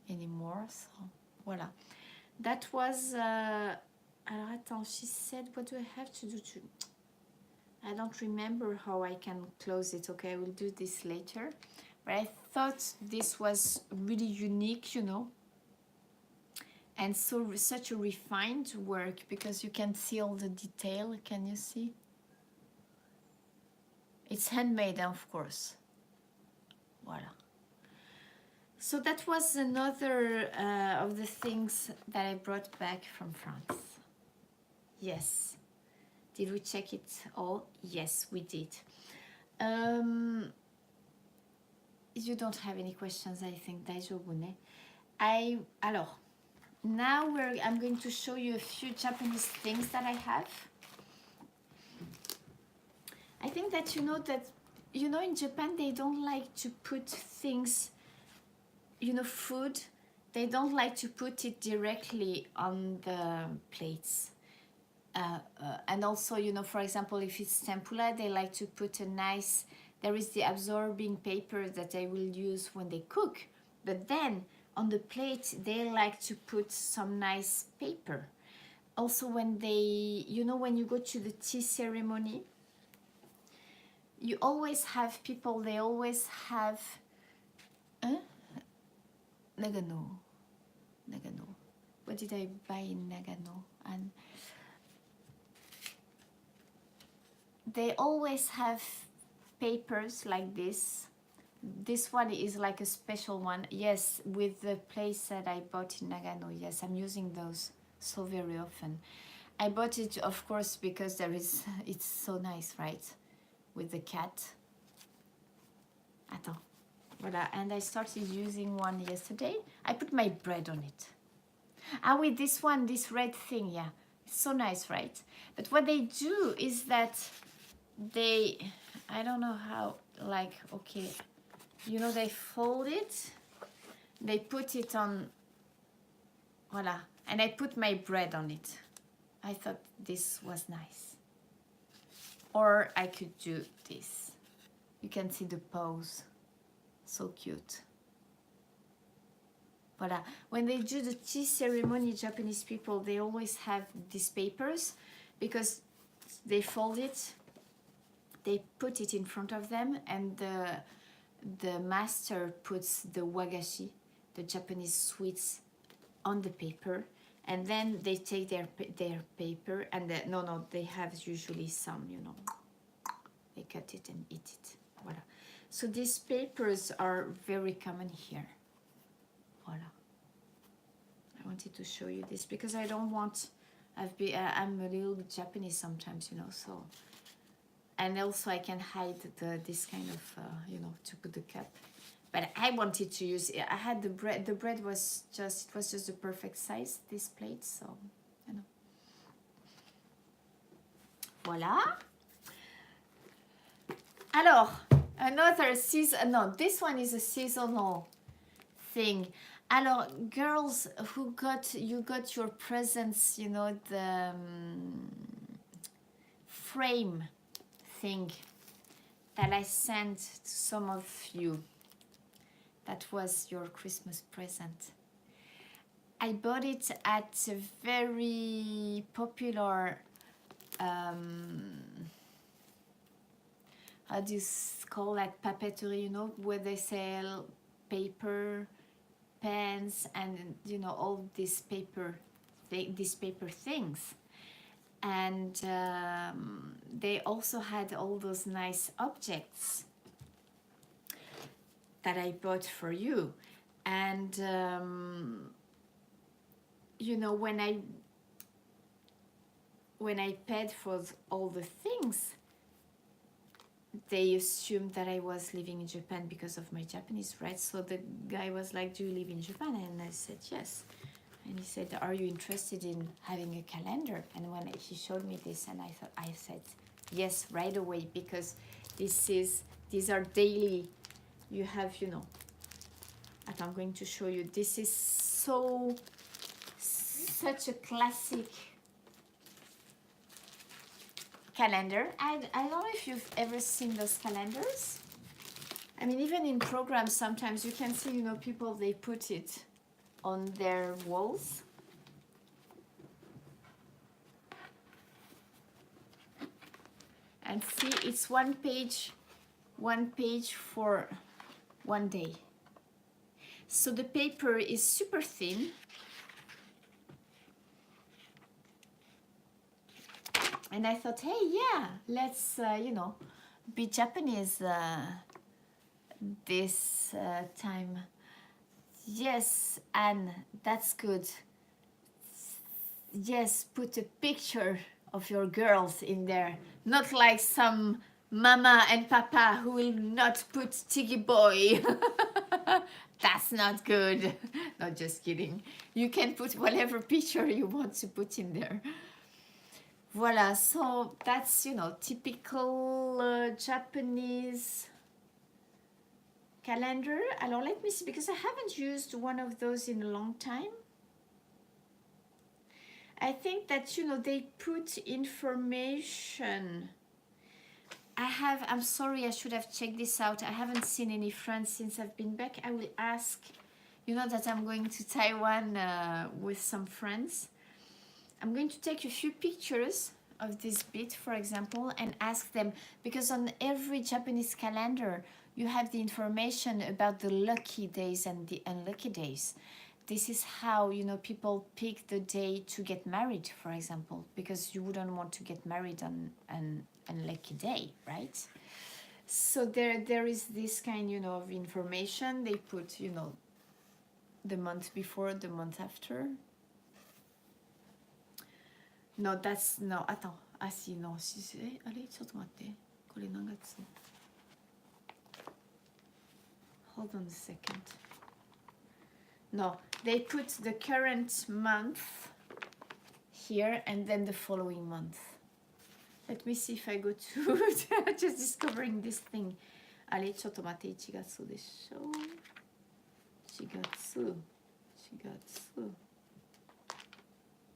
anymore. So voila. That was alors attends, she said, what do I have to do to... I don't remember how I can close it. Okay, I will do this later. But I thought this was really unique, you know, and so such a refined work, because you can see all the detail. Can you see? It's handmade, of course. Voila. So that was another of the things that I brought back from France. Yes. Did we check it all? Yes, we did. You don't have any questions, I think. Daijobune. Alors, now I'm going to show you a few Japanese things that I have. I think that in Japan they don't like to put things, food, they don't like to put it directly on the plates. And also, for example, if it's tempura, they like to put there is the absorbing paper that they will use when they cook. But then on the plate, they like to put some nice paper. Also, when when you go to the tea ceremony, you always have people, they always have... Nagano. What did I buy in Nagano? And they always have papers like this. This one is like a special one. Yes, with the place that I bought in Nagano. Yes, I'm using those so very often. I bought it, of course, because it's so nice, right? With the cat. Attends. Voilà. And I started using one yesterday. I put my bread on it. With this one, this red thing, yeah. It's so nice, right? But what they do is that I don't know how, okay, they fold it, they put it on, voila, and I put my bread on it. I thought this was nice. Or I could do this. You can see the pose, so cute. Voila. When they do the tea ceremony, Japanese people, they always have these papers, because they fold it, they put it in front of them, and the master puts the wagashi, the Japanese sweets, on the paper, and then they take their paper, and they have usually some, they cut it and eat it. Voila. So these papers are very common here. Voila. I wanted to show you this because I don't want... I'm a little bit Japanese sometimes, so... And also I can hide this kind of, to put the cup. But I wanted to use... I had the bread. The bread was just the perfect size, this plate, so, Voila. Alors, another season... No, this one is a seasonal thing. Alors, girls who got your presents, the frame thing that I sent to some of you. That was your Christmas present. I bought it at a very popular, how do you call that, papeterie, where they sell paper, pens, and all these paper things. And they also had all those nice objects that I bought for you. And when I paid for all the things, they assumed that I was living in Japan because of my Japanese, right? So the guy was like, do you live in Japan? And I said, yes. And he said, are you interested in having a calendar? And when he showed me this, and I said, yes, right away, because these are daily. You have, you know, I'm going to show you. This is such a classic calendar. I don't know if you've ever seen those calendars. I mean, even in programs, sometimes you can see, you know, people, they put it on their walls. And see, it's one page for one day. So the paper is super thin. And I thought, hey, yeah, let's, you know, be Japanese this time. Yes, Anne, that's good. Yes, put a picture of your girls in there. Not like some mama and papa who will not put Tiggy Boy. That's not good. No, just kidding. You can put whatever picture you want to put in there. Voila, so that's, you know, typical Japanese calendar. Alors, let me see, because I haven't used one of those in a long time. I think that, you know, they put information. I'm sorry, I should have checked this out. I haven't seen any friends since I've been back. I will ask, you know, that I'm going to Taiwan with some friends. I'm going to take a few pictures of this bit, for example, and ask them, because on every Japanese calendar, you have the information about the lucky days and the unlucky days. This is how, you know, people pick the day to get married, for example, because you wouldn't want to get married on an unlucky day, right? So there is this kind, you know, of information. They put, you know, the month before, the month after. No, that's, no, attends. Ah si, non, si c'est... Allez, ちょっと待って。これ何月? Hold on a second. No, they put the current month here and then the following month. Let me see if I go to... just discovering this thing. allez, ちょっと待って、1月でしょ。1月。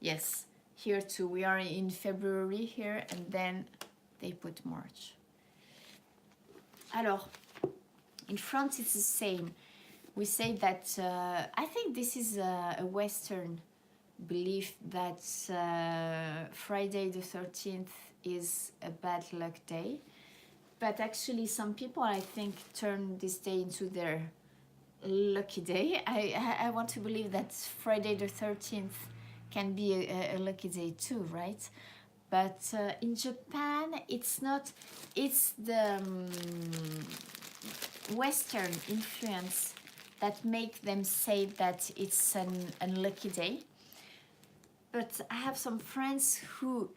Yes. Here too, we are in February here, and then they put March. Alors, in France it's the same. We say that, I think this is a Western belief that Friday the 13th is a bad luck day. But actually some people, I think, turn this day into their lucky day. I want to believe that Friday the 13th can be a lucky day too, right? But in Japan, it's not. It's the Western influence that make them say that it's an unlucky day. But I have some friends who,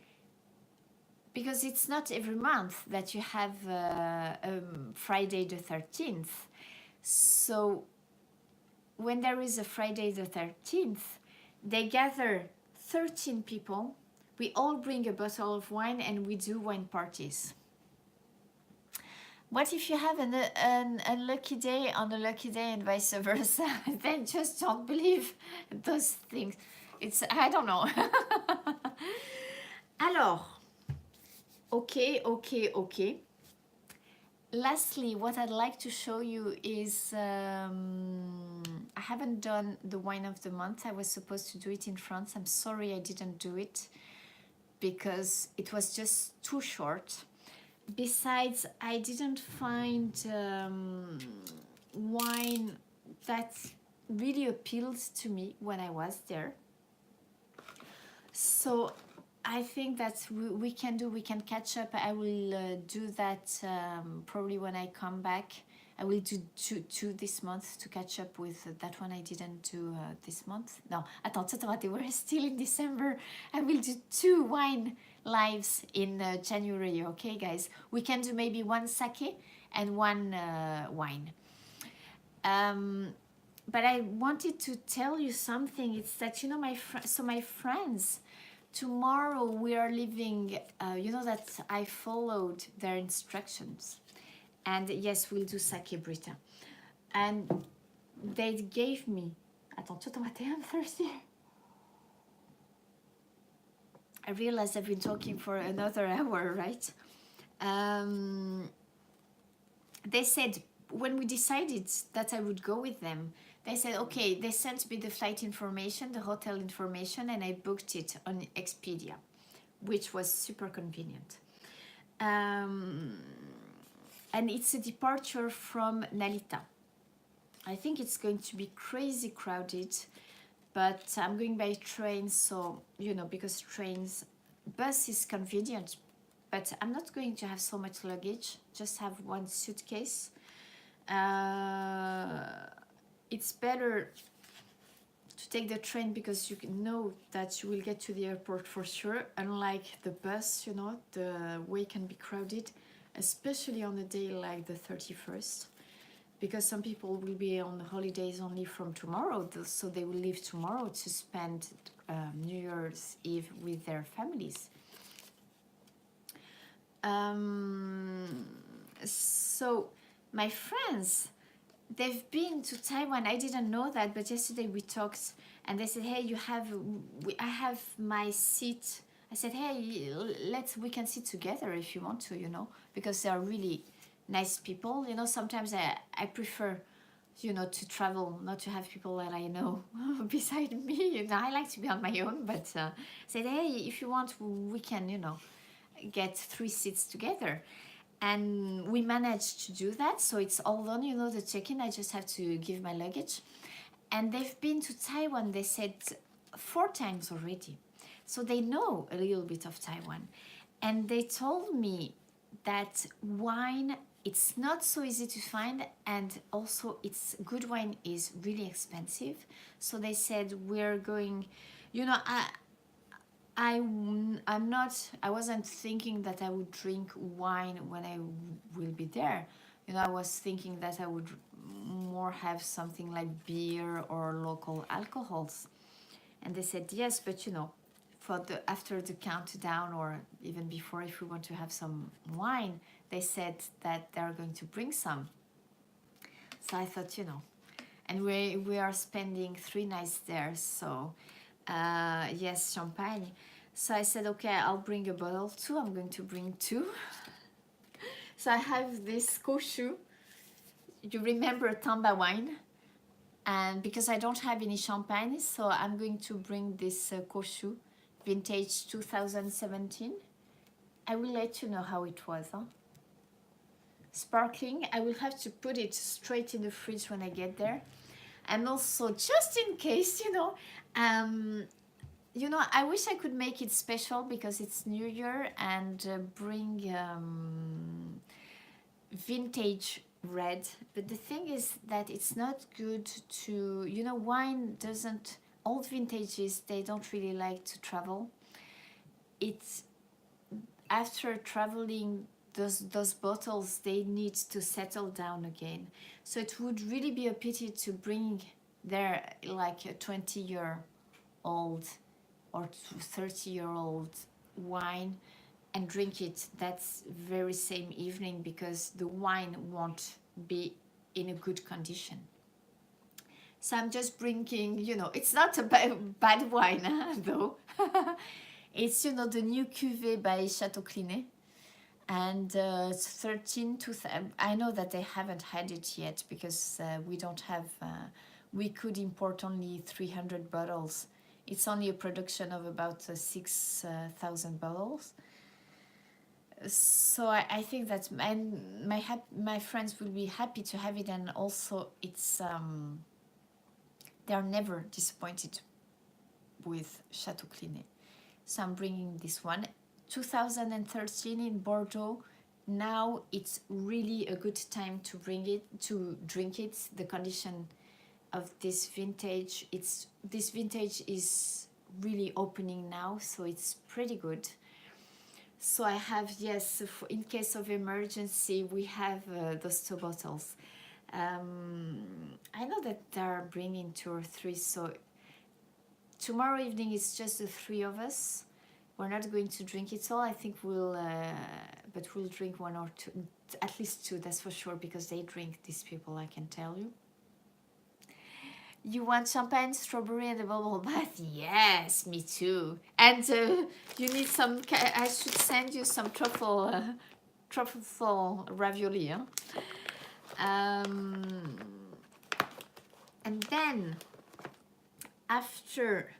because it's not every month that you have Friday the 13th. So when there is a Friday the 13th, they gather 13 people. We all bring a bottle of wine and we do wine parties. What if you have an unlucky day on a lucky day and vice versa? Then just don't believe those things. It's, I don't know. Alors, okay. Lastly, what I'd like to show you is, I haven't done the wine of the month. I was supposed to do it in France. I'm sorry I didn't do it because it was just too short. Besides, I didn't find wine that really appealed to me when I was there. So I think that we can catch up. I will do that probably when I come back. I will do two this month to catch up with that one I didn't do this month. No, attends, we're still in December. I will do 2 wine lives in January, okay, guys? We can do maybe 1 sake and 1 wine. But I wanted to tell you something. It's that, you know, my friends, tomorrow we are leaving, you know that I followed their instructions. And yes, we'll do sake Brita. And they gave me, attends, I'm thirsty. I realized I've been talking for another hour, right? They said, when we decided that I would go with them, they said, okay, they sent me the flight information, the hotel information, and I booked it on Expedia, which was super convenient. And it's a departure from Narita. I think it's going to be crazy crowded, but I'm going by train, so, you know, because bus is convenient, but I'm not going to have so much luggage, just have 1 suitcase. It's better to take the train because you know that you will get to the airport for sure, unlike the bus, you know, the way can be crowded, especially on a day like the 31st, because some people will be on holidays only from tomorrow, so they will leave tomorrow to spend New Year's Eve with their families. So my friends, they've been to Taiwan. I didn't know that, but yesterday we talked and they said, hey, I have my seat. I said, hey, we can sit together if you want to, you know, because they are really nice people. You know, sometimes I prefer, you know, to travel, not to have people that I know beside me. You know, I like to be on my own, but said, hey, if you want, we can, you know, get 3 seats together. And we managed to do that, so it's all done, you know, the check-in. I just have to give my luggage. And they've been to Taiwan, they said, 4 times already, so they know a little bit of Taiwan. And they told me that wine, it's not so easy to find, and also it's good wine is really expensive. So they said, we're going, you know, I wasn't thinking that I would drink wine when I will be there. You know, I was thinking that I would more have something like beer or local alcohols. And they said, yes, but you know, after the countdown or even before, if we want to have some wine, they said that they're going to bring some. So I thought, you know, and we are spending 3 nights there, so yes, champagne. So I said, okay, I'll bring a bottle too. I'm going to bring 2. So I have this Koshu. You remember Tamba wine? And because I don't have any champagne, so I'm going to bring this Koshu, vintage 2017. I will let you know how it was. Huh? Sparkling. I will have to put it straight in the fridge when I get there. And also, just in case, you know, I wish I could make it special because it's New Year, and bring vintage red. But the thing is that it's not good to, you know, wine doesn't, old vintages, they don't really like to travel. It's after traveling, those bottles, they need to settle down again. So it would really be a pity to bring there like a 20-year-old or 30-year-old wine and drink it that very same evening, because the wine won't be in a good condition. So I'm just bringing, you know, it's not a bad wine though. It's, you know, the new cuvée by Château Clinet. And 13 to I know that they haven't had it yet because we don't have, we could import only 300 bottles. It's only a production of about 6,000 bottles. So I think that my friends will be happy to have it, and also it's they're never disappointed with Château Clinet. So I'm bringing this one, 2013 in Bordeaux, now it's really a good time to drink it. The condition of this vintage, this vintage is really opening now, so it's pretty good. So I have, yes, in case of emergency, we have those 2 bottles. I know that they're bringing 2 or 3, so tomorrow evening it's just the 3 of us. We're not going to drink it all. I think but we'll drink 1 or 2, at least 2, that's for sure, because they drink, these people, I can tell you. You want champagne, strawberry, and a bubble bath? Yes, me too. And you need some. I should send you some truffle ravioli. Huh? And then after,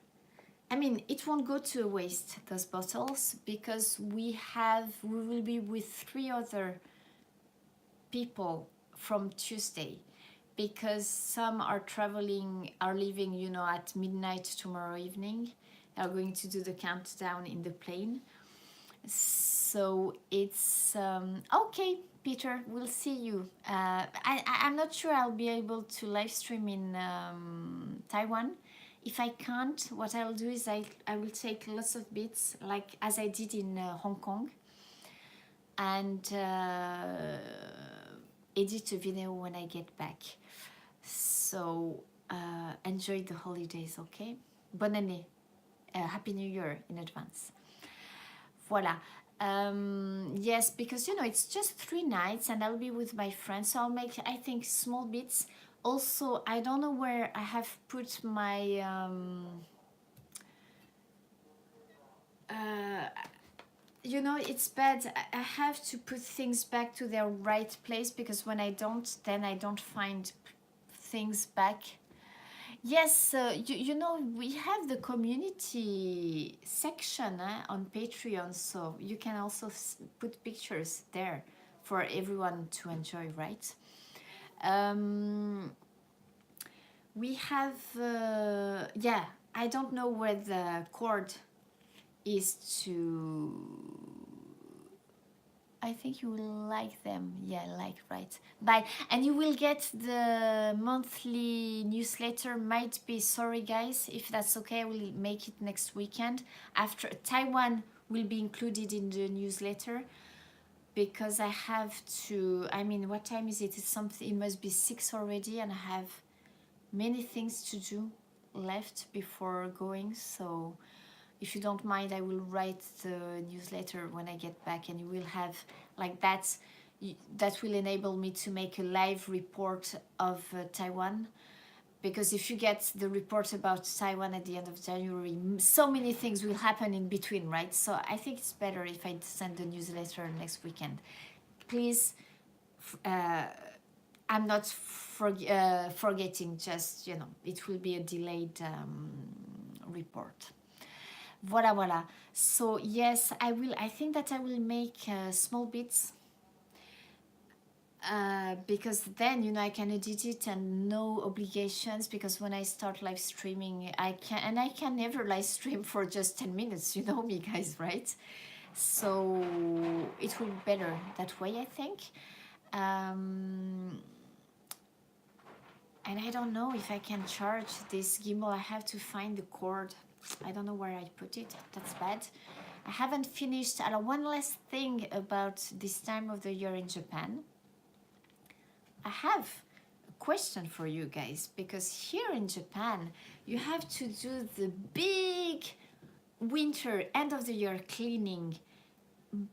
I mean, it won't go to waste, those bottles, because we will be with 3 other people from Tuesday, because some are leaving, you know, at midnight tomorrow evening. They are going to do the countdown in the plane. So it's okay, Peter, we'll see you. I'm not sure I'll be able to live stream in Taiwan. If I can't, what I'll do is I will take lots of bits, like as I did in Hong Kong, and edit a video when I get back. So enjoy the holidays, okay? Bonne année. Happy New Year in advance. Voilà. Yes, because, you know, it's just 3 nights and I'll be with my friends, so I'll make, I think, small bits. Also, I don't know where I have put my you know, it's bad. I have to put things back to their right place, because when I don't, then I don't find things back. Yes, you know, we have the community section on Patreon, so you can also put pictures there for everyone to enjoy, right? We have, yeah, I don't know where the cord is to... I think you will like them. Yeah, like, right. Bye. And you will get the monthly newsletter. Might be, sorry guys, if that's okay, I will make it next weekend. After Taiwan will be included in the newsletter, because I have to, I mean, what time is it? It's something, it must be 6 already, and I have many things to do left before going. So if you don't mind, I will write the newsletter when I get back, and you will have, like, that will enable me to make a live report of Taiwan. Because if you get the report about Taiwan at the end of January, so many things will happen in between, right? So I think it's better if I send the newsletter next weekend. Please, I'm not forgetting, just, you know, it will be a delayed report. Voila, voila. So yes, I think that I will make small bits, because then, you know, I can edit it and no obligations, because when I start live streaming, I can never live stream for just 10 minutes, you know me, guys, right? So it will be better that way, I think. And I don't know if I can charge this gimbal. I have to find the cord. I don't know where I put it. That's bad. I haven't finished. One last thing about this time of the year in Japan. I have a question for you guys, because here in Japan, you have to do the big winter end of the year cleaning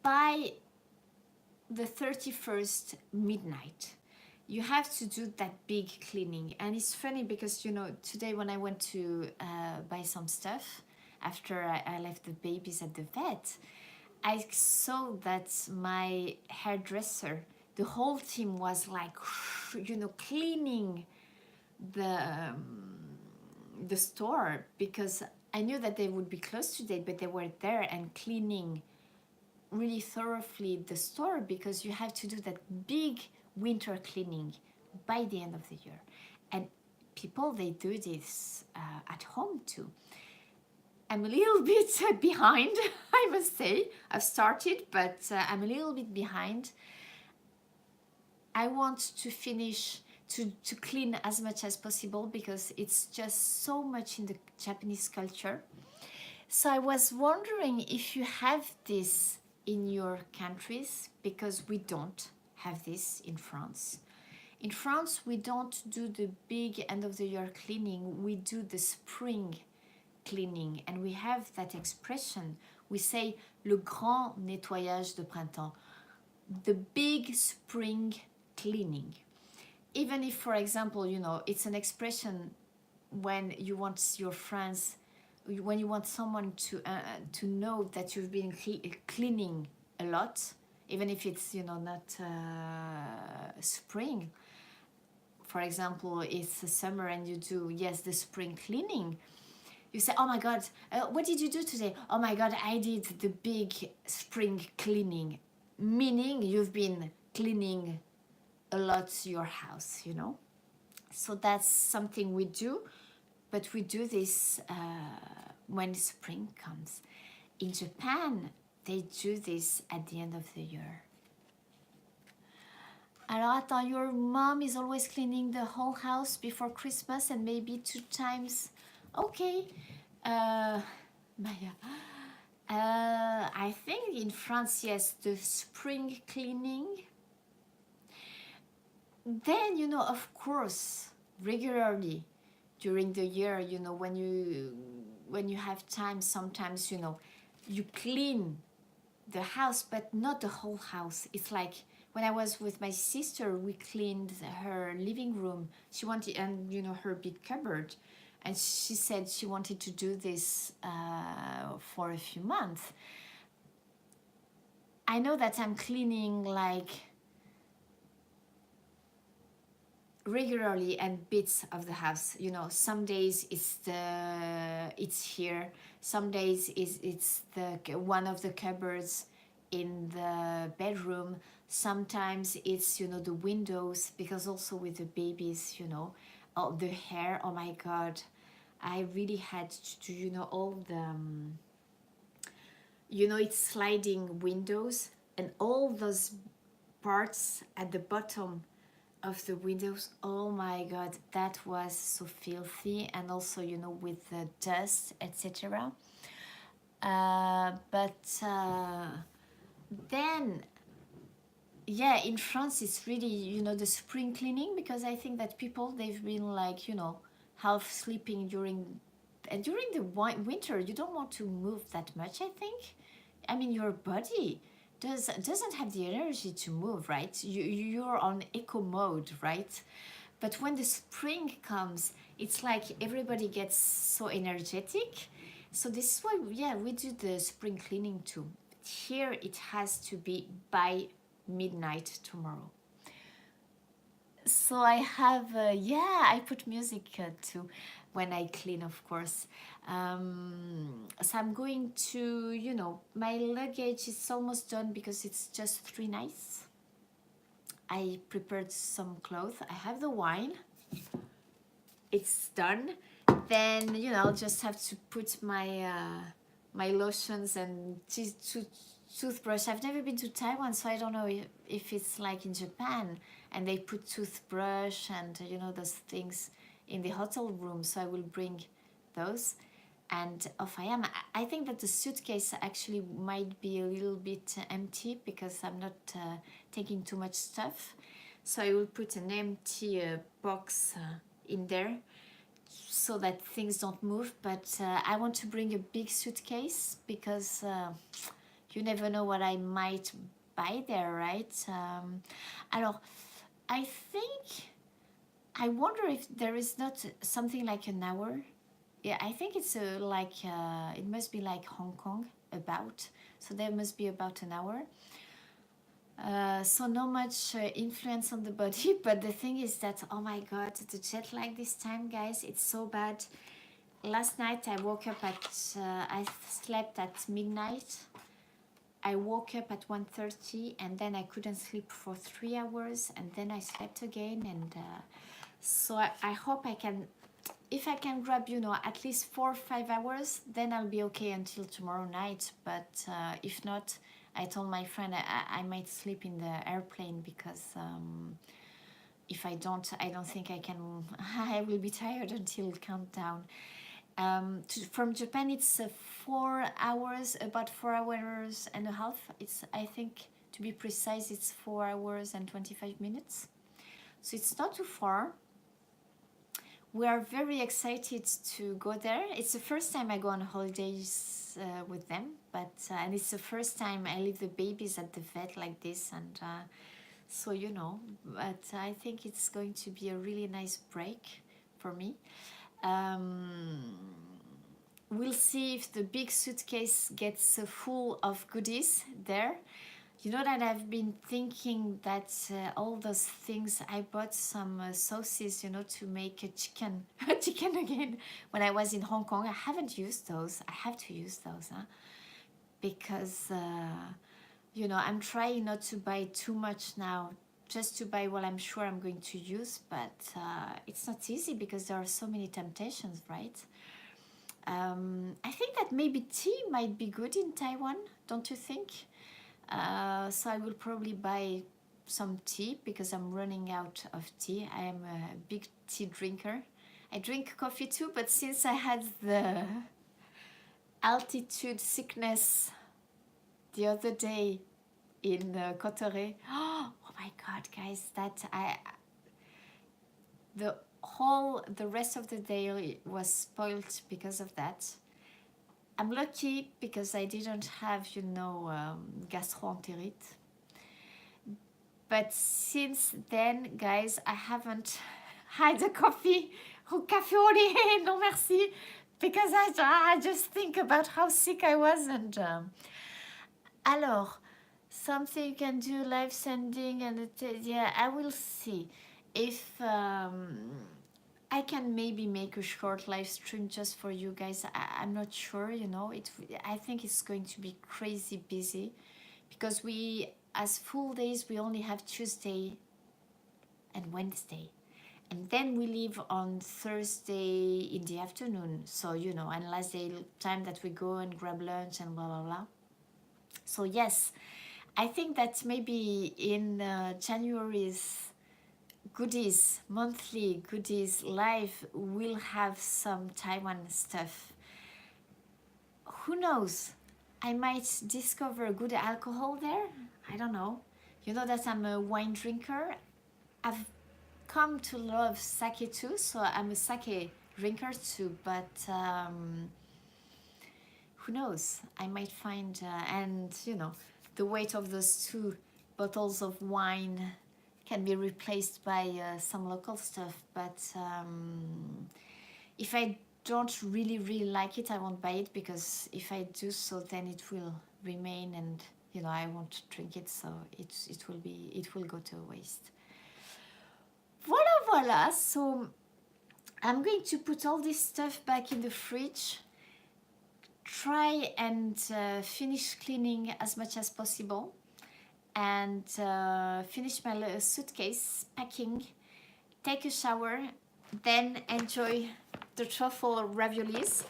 by the 31st midnight. You have to do that big cleaning. And it's funny because, you know, today when I went to buy some stuff after I left the babies at the vet, I saw that my hairdresser, the whole team was like, you know, cleaning the store, because I knew that they would be closed today, but they were there and cleaning really thoroughly the store, because you have to do that big winter cleaning by the end of the year. And people, they do this at home too. I'm a little bit behind, I must say. I've started, but I'm a little bit behind. I want to finish, to clean as much as possible because it's just so much in the Japanese culture. So I was wondering if you have this in your countries, because we don't have this in France. In France, we don't do the big end of the year cleaning, we do the spring cleaning, and we have that expression. We say le grand nettoyage de printemps, the big spring cleaning. Even if, for example, you know, it's an expression when you want your friends, when you want someone to know that you've been cleaning a lot, even if it's, you know, not spring. For example, it's the summer and you do, yes, the spring cleaning. You say, oh my God, what did you do today? Oh my God, I did the big spring cleaning. Meaning you've been cleaning a lot your house, you know. So that's something we do, but we do this when spring comes. In Japan, they do this at the end of the year. Alors attends, your mom is always cleaning the whole house before Christmas and maybe 2 times. Okay. Maya. I think in France, yes, the spring cleaning. Then, you know, of course, regularly during the year, you know, when you have time, sometimes, you know, you clean the house, but not the whole house. It's like when I was with my sister, we cleaned her living room. She wanted, and you know, her big cupboard. And she said she wanted to do this for a few months. I know that I'm cleaning like regularly and bits of the house. You know, some days it's here. Some days it's the one of the cupboards in the bedroom. Sometimes it's, you know, the windows, because also with the babies, you know, oh, the hair. Oh my God. I really had to do, you know, all the, you know, it's sliding windows and all those parts at the bottom of the windows. Oh my God, that was so filthy, and also, you know, with the dust, etc. Then, yeah, in France it's really, you know, the spring cleaning, because I think that people, they've been like, you know, half sleeping during the winter. You don't want to move that much, I think. I mean, your body doesn't have the energy to move, right? You're on eco mode, right? But when the spring comes, it's like everybody gets so energetic. So this is why, yeah, we do the spring cleaning too. Here it has to be by midnight tomorrow. So I have, yeah, I put music too when I clean, of course. So I'm going to, you know, my luggage is almost done because it's just 3 nights. I prepared some clothes. I have the wine. It's done. Then, you know, I'll just have to put my my lotions and toothbrush. I've never been to Taiwan, so I don't know if it's like in Japan, and they put toothbrush and, you know, those things in the hotel room. So I will bring those, and off I am. I think that the suitcase actually might be a little bit empty because I'm not taking too much stuff. So I will put an empty box in there so that things don't move. But I want to bring a big suitcase because you never know what I might buy there, right? Alors, I think, I wonder if there is not something like an hour. Yeah, I think it's like, it must be like Hong Kong, about. So there must be about an hour. So not much influence on the body, but the thing is that, oh my God, the jet lag this time, guys, it's so bad. Last night I woke up at, I slept at midnight. I woke up at 1:30 and then I couldn't sleep for 3 hours, and then I slept again, and so I hope I can, if I can grab, you know, at least 4 or 5 hours, then I'll be okay until tomorrow night. But if not, I told my friend I might sleep in the airplane because if I don't think I can. I will be tired until countdown. From Japan, it's 4 hours, about 4 hours and a half. It's, I think, to be precise, it's 4 hours and 25 minutes. So it's not too far. We are very excited to go there. It's the first time I go on holidays with them, but and it's the first time I leave the babies at the vet like this, and so you know. But I think it's going to be a really nice break for me. We'll see if the big suitcase gets full of goodies there. You know that I've been thinking that all those things, I bought some sauces, you know, to make a chicken, chicken again. When I was in Hong Kong, I haven't used those. I have to use those, huh? Because, you know, I'm trying not to buy too much now, just to buy what I'm sure I'm going to use. But it's not easy because there are so many temptations, right? I think that maybe tea might be good in Taiwan, don't you think? So I will probably buy some tea because I'm running out of tea. I am a big tea drinker. I drink coffee too, but since I had the altitude sickness the other day in Cotteret, oh my God, guys, the rest of the day was spoiled because of that. I'm lucky because I didn't have, you know, gastroenterite. But since then, guys, I haven't had a coffee or café au lait, non merci, because I just think about how sick I was. And alors, something you can do, live sending, and yeah, I will see if I can maybe make a short live stream just for you guys. I'm not sure, you know. I think it's going to be crazy busy because we, as full days, we only have Tuesday and Wednesday. And then we leave on Thursday in the afternoon. So, you know, and last day time that we go and grab lunch and blah, blah, blah. So, yes, I think that maybe in January's goodies, monthly goodies live, will have some Taiwan stuff. Who knows? I might discover good alcohol there. I don't know. You know that I'm a wine drinker. I've come to love sake too, so I'm a sake drinker too. But who knows? I might find, and you know, the weight of those 2 bottles of wine can be replaced by some local stuff. But if I don't really like it, I won't buy it, because if I do so, then it will remain, and you know, I won't drink it, so it will go to waste. Voila. So I'm going to put all this stuff back in the fridge, try and finish cleaning as much as possible, and finish my suitcase packing, take a shower, then enjoy the truffle raviolis.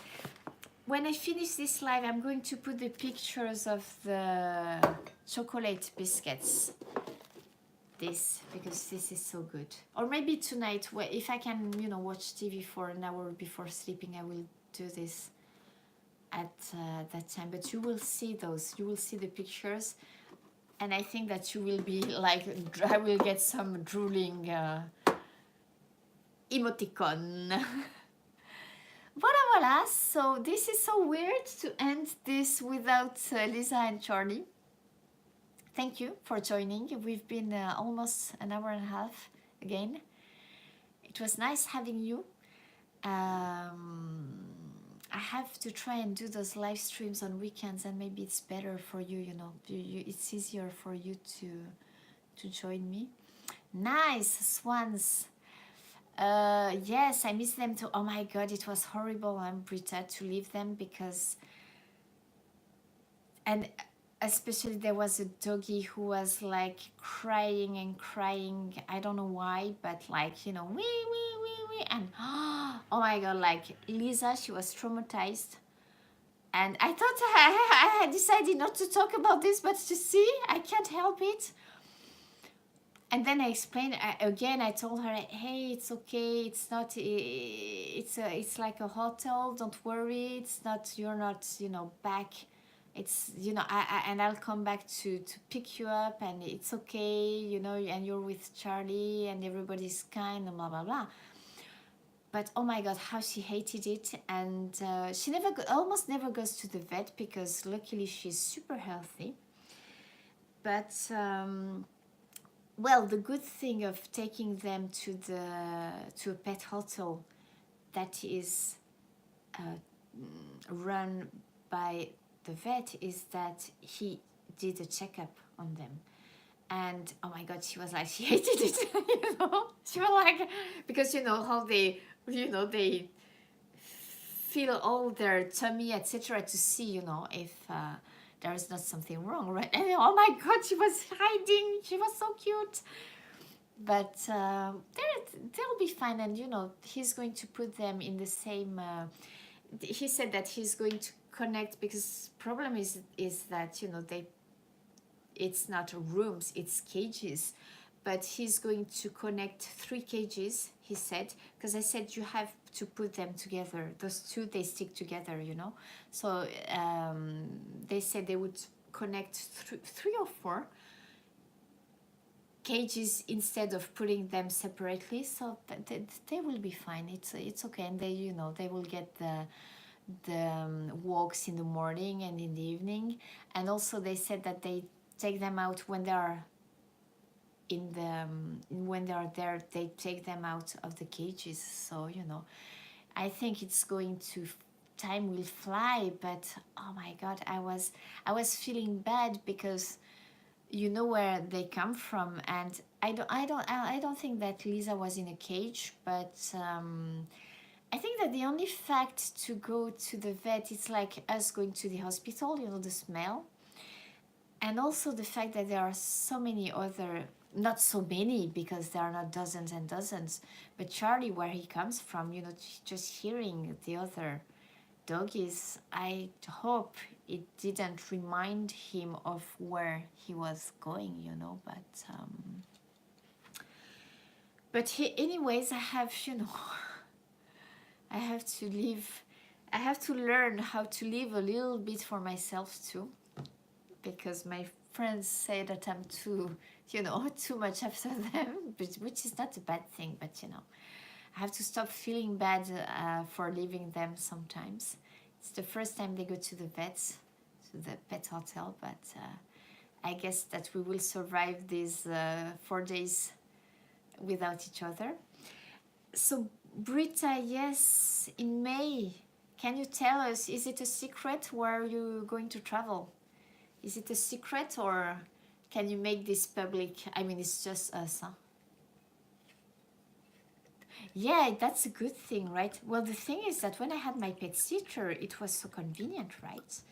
When I finish this live, I'm going to put the pictures of the chocolate biscuits. This, because this is so good. Or maybe tonight, if I can, you know, watch TV for an hour before sleeping, I will do this at that time. But you will see those. You will see the pictures. And I think that you will be like, I will get some drooling emoticon. Voila. So this is so weird to end this without Lisa and Charlie. Thank you for joining. We've been almost an hour and a half again. It was nice having you. I have to try and do those live streams on weekends, and maybe it's better for you, you know. It's easier for you to join me. Nice, swans. Yes, I miss them too. Oh my God, it was horrible, Britta, to leave them, because... And especially there was a doggy who was like crying. I don't know why, but like, you know, wee, and oh my god, like Lisa, she was traumatized. And I thought I had decided not to talk about this, but to see, I can't help it. And then I explained again. I told her, "Hey, it's okay. It's not. It's like a hotel. Don't worry. It's not. You're not. Back. It's and I'll come back to pick you up, and it's okay. And you're with Charlie, and everybody's kind, and blah blah blah." But oh my god, how she hated it, and she almost never goes to the vet because luckily she's super healthy. But well, the good thing of taking them to a pet hotel that is run by the vet is that he did a checkup on them. And oh my god, she was like, she hated it. She was like, because how they feel all their tummy, etc., to see if there is not something wrong, right? And oh my god, she was hiding. She was so cute. But they'll be fine, and he's going to put them in the same. He said that he's going to connect, because problem is that it's not rooms, it's cages. But he's going to connect 3 cages, he said, because I said you have to put them together. Those 2, they stick together, So they said they would connect 3 or 4 cages instead of putting them separately. So they will be fine. It's okay, and they will get the walks in the morning and in the evening. And also they said that they take them out when they are when they are there. They take them out of the cages. So I think it's going to, time will fly. But oh my god, I was feeling bad because where they come from, and I don't think that Lisa was in a cage, but I think that the only fact to go to the vet, it's like us going to the hospital, the smell. And also the fact that there are so many other, not so many because there are not dozens and dozens, but Charlie, where he comes from, just hearing the other doggies, I hope it didn't remind him of where he was going, but anyways, I have, I have to live, I have to learn how to live a little bit for myself too, because my friends say that I'm too much after them, which is not a bad thing, but I have to stop feeling bad for leaving them sometimes. It's the first time they go to the vets, to the pet hotel, but I guess that we will survive these 4 days without each other. So Britta, yes, in May, can you tell us, is it a secret where you're going to travel? Is it a secret, or can you make this public? I mean, it's just us, huh? Yeah, that's a good thing, right? Well, the thing is that when I had my pet sitter, it was so convenient, right?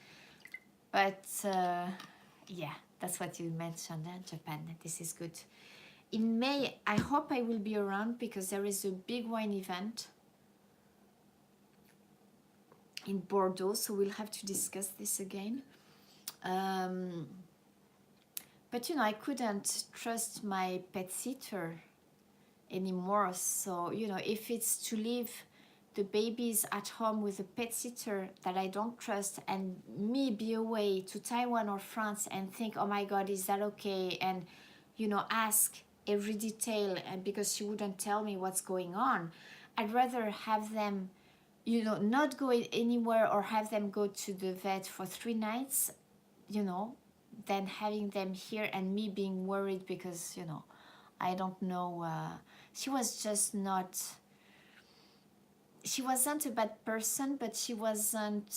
But yeah, that's what you mentioned, Japan. This is good. In May, I hope I will be around because there is a big wine event in Bordeaux, so we'll have to discuss this again. But I couldn't trust my pet sitter anymore. So if it's to leave the babies at home with a pet sitter that I don't trust, and me be away to Taiwan or France and think, oh my god, is that okay, and ask every detail, and because she wouldn't tell me what's going on, I'd rather have them not go anywhere, or have them go to the vet for 3 nights, than having them here and me being worried because I don't know. She was just not, she wasn't a bad person, but she wasn't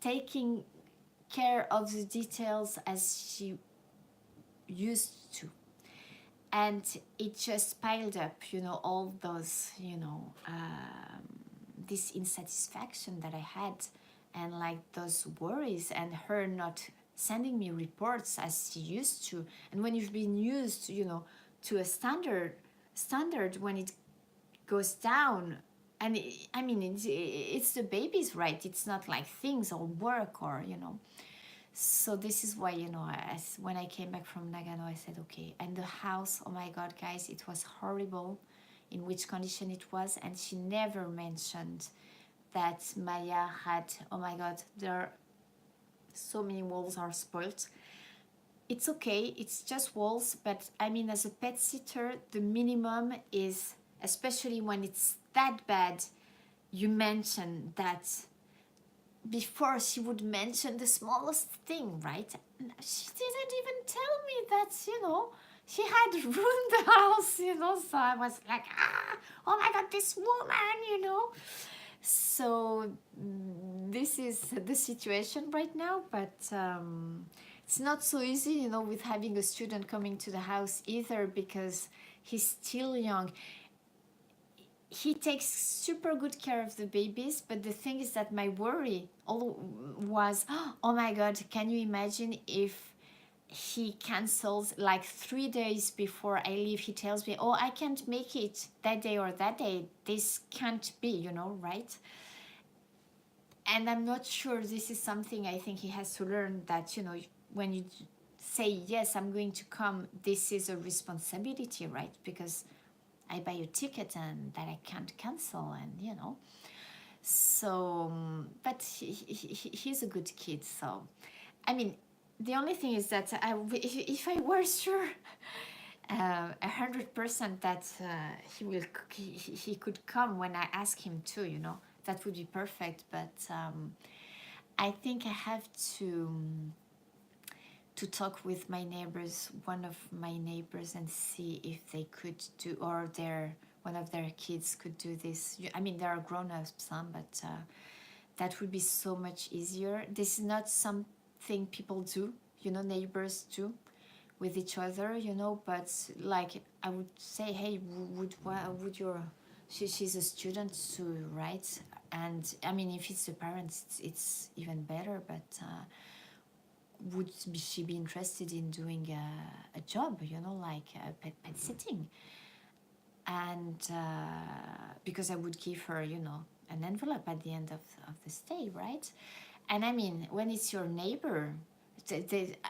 taking care of the details as she used to, and it just piled up, all those, this insatisfaction that I had, and like those worries, and her not sending me reports as she used to. And when you've been used, to a standard, when it goes down. And I mean, it's the baby's right. It's not like things or work or, you know. So this is why, you know, when I came back from Nagano, I said, okay. And the house, oh my God, guys, it was horrible in which condition it was. And she never mentioned that Maya had, oh my God, there are so many walls are spoiled. It's okay, it's just walls, but I mean, as a pet sitter, the minimum is, especially when it's that bad, you mention that. Before she would mention the smallest thing, right? And she didn't even tell me that, you know, she had ruined the house, you know. So I was like, oh my God, this woman, you know. So this is the situation right now, but it's not so easy, you know, with having a student coming to the house either, because he's still young. He takes super good care of the babies, but the thing is that my worry was, oh my God, can you imagine if he cancels like 3 days before I leave? He tells me, oh, I can't make it that day or that day. This can't be, you know, right? And I'm not sure this is something I think he has to learn, that, you know, when you say, yes, I'm going to come, this is a responsibility, right? Because I buy a ticket and that I can't cancel, and you know. So, but he's a good kid. So, I mean, the only thing is that if I were sure 100% that he could come when I ask him to, you know, that would be perfect. But I think I have to talk with my neighbors, one of my neighbors, and see if they could do, or one of their kids could do this. I mean, there are grown-ups, some, but that would be so much easier. This is not something people do, you know, neighbors do with each other, you know, but like I would say, hey, would your, she's a student too, right? And I mean, if it's the parents, it's even better, but would she be interested in doing a job, you know, like pet sitting? And because I would give her, you know, an envelope at the end of the stay, right? And I mean, when it's your neighbor,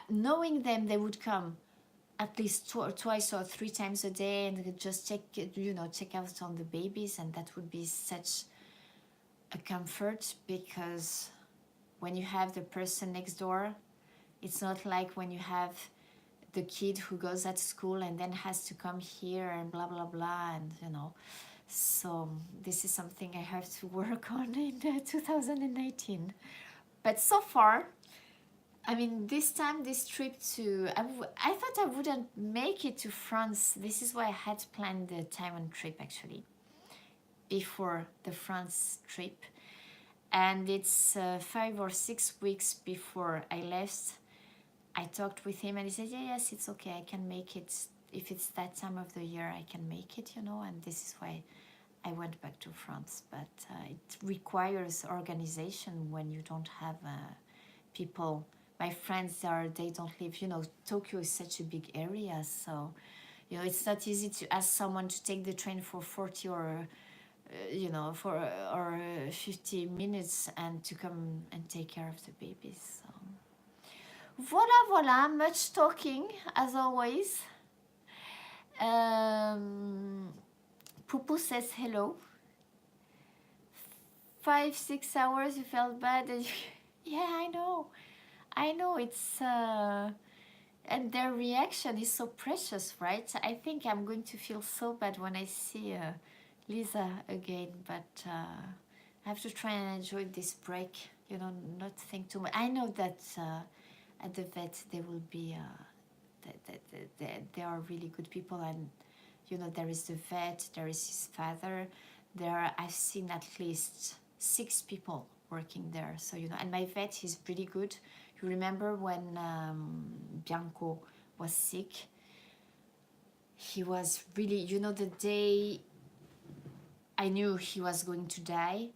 knowing them, they would come at least twice or 3 times a day and just check, you know, check out on the babies, and that would be such a comfort, because when you have the person next door, it's not like when you have the kid who goes at school and then has to come here and blah, blah, blah, and, you know. So this is something I have to work on in 2018. But so far, I mean, this trip to, I thought I wouldn't make it to France. This is why I had planned the Taiwan trip, actually, before the France trip. And it's 5 or 6 weeks before I left. I talked with him and he said, yeah, yes, it's okay, I can make it. If it's that time of the year, I can make it, you know. And this is why I went back to France. But it requires organization when you don't have people. My friends, they don't live, you know, Tokyo is such a big area. So, you know, it's not easy to ask someone to take the train for 40 or, you know, or 50 minutes and to come and take care of the babies. So. Voila, much talking as always. Pupu says hello. 5-6 hours, you felt bad. And yeah, I know, it's and their reaction is so precious, right? I think I'm going to feel so bad when I see Lisa again, but I have to try and enjoy this break, you know, not think too much. I know that at the vet they will be they are really good people, and you know, there is the vet, there is his father, I've seen at least 6 people working there. So, you know, and my vet, he's really good. You remember when Bianco was sick, he was really, you know, the day I knew he was going to die,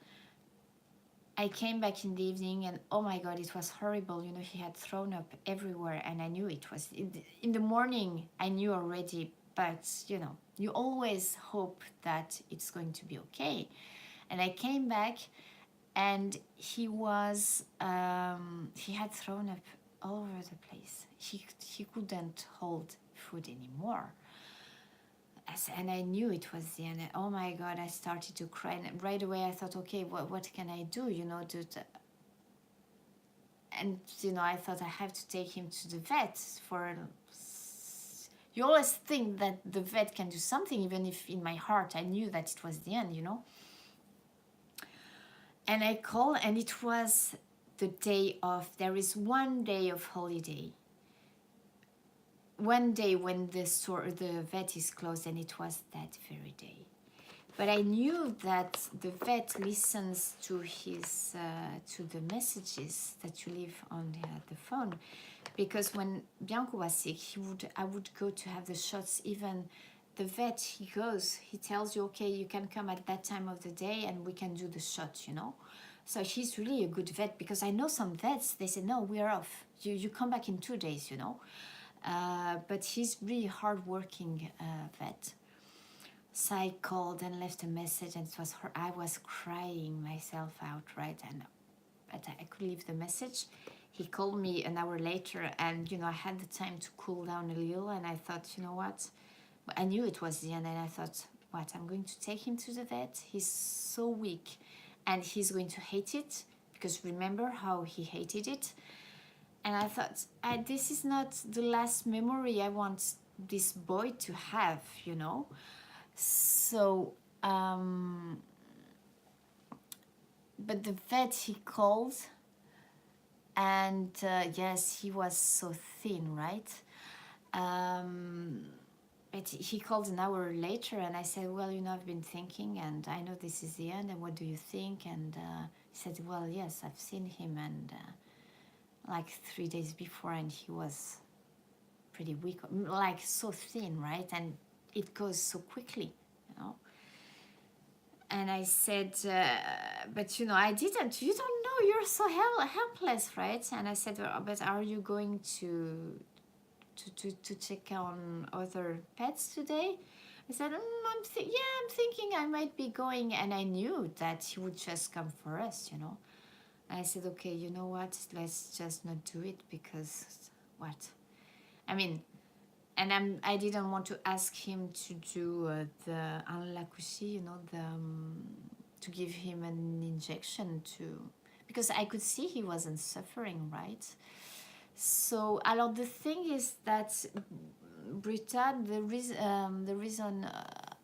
I came back in the evening and oh my God, it was horrible. You know, he had thrown up everywhere, and I knew it was, in the morning, I knew already but you know, you always hope that it's going to be okay. And I came back, and he had thrown up all over the place. He couldn't hold food anymore. And I knew it was the end. Oh my God, I started to cry. And right away I thought, okay, what can I do, you know, and, you know, I thought I have to take him to the vet for... You always think that the vet can do something, even if in my heart I knew that it was the end, you know. And I called, and it was the day of... There is one day of holiday. One day when the vet is closed, and it was that very day. But I knew that the vet listens to his to the messages that you leave on the phone, because when Bianco was sick, I would go to have the shots. Even the vet, he tells you, okay, you can come at that time of the day and we can do the shot, you know. So he's really a good vet, because I know some vets, they say, no, we're off. You come back in 2 days, you know. But he's really hardworking vet. So I called and left a message, and it was her. I was crying myself out, right? But I could leave the message. He called me an hour later, and you know, I had the time to cool down a little, and I thought, you know what? I knew it was the end, and I thought, what? I'm going to take him to the vet. He's so weak, and he's going to hate it, because remember how he hated it. And I thought, this is not the last memory I want this boy to have, you know. So, but the vet, he called, and yes, he was so thin, right? But he called an hour later, and I said, well, you know, I've been thinking, and I know this is the end, and what do you think? And he said, well, yes, I've seen him, and like 3 days before, and he was pretty weak, like so thin, right? And it goes so quickly, you know. And I said, but you know, I didn't. You don't know. You're so helpless, right? And I said, well, but are you going to check on other pets today? I said, I'm thinking I might be going. And I knew that he would just come for us, you know. And I said, okay, you know what? Let's just not do it, because what? I mean, and I didn't want to ask him to do the anlakushi, you know, to give him an injection because I could see he wasn't suffering, right? So, alors the thing is that Britta, the reason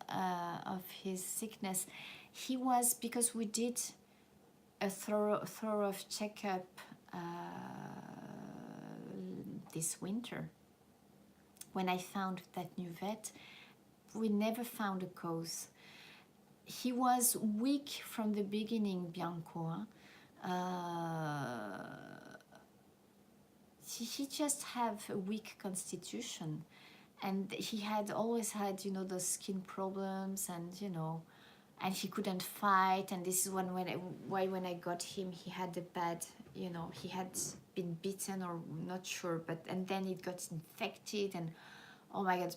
of his sickness, he was, because we did a thorough checkup this winter. When I found that new vet, we never found a cause. He was weak from the beginning, Bianco. He just have a weak constitution, and he had always had, you know, those skin problems, and you know, and he couldn't fight. And this is when I got him, he had a bad, you know, he had been bitten, or not sure, but and then it got infected, and oh my God.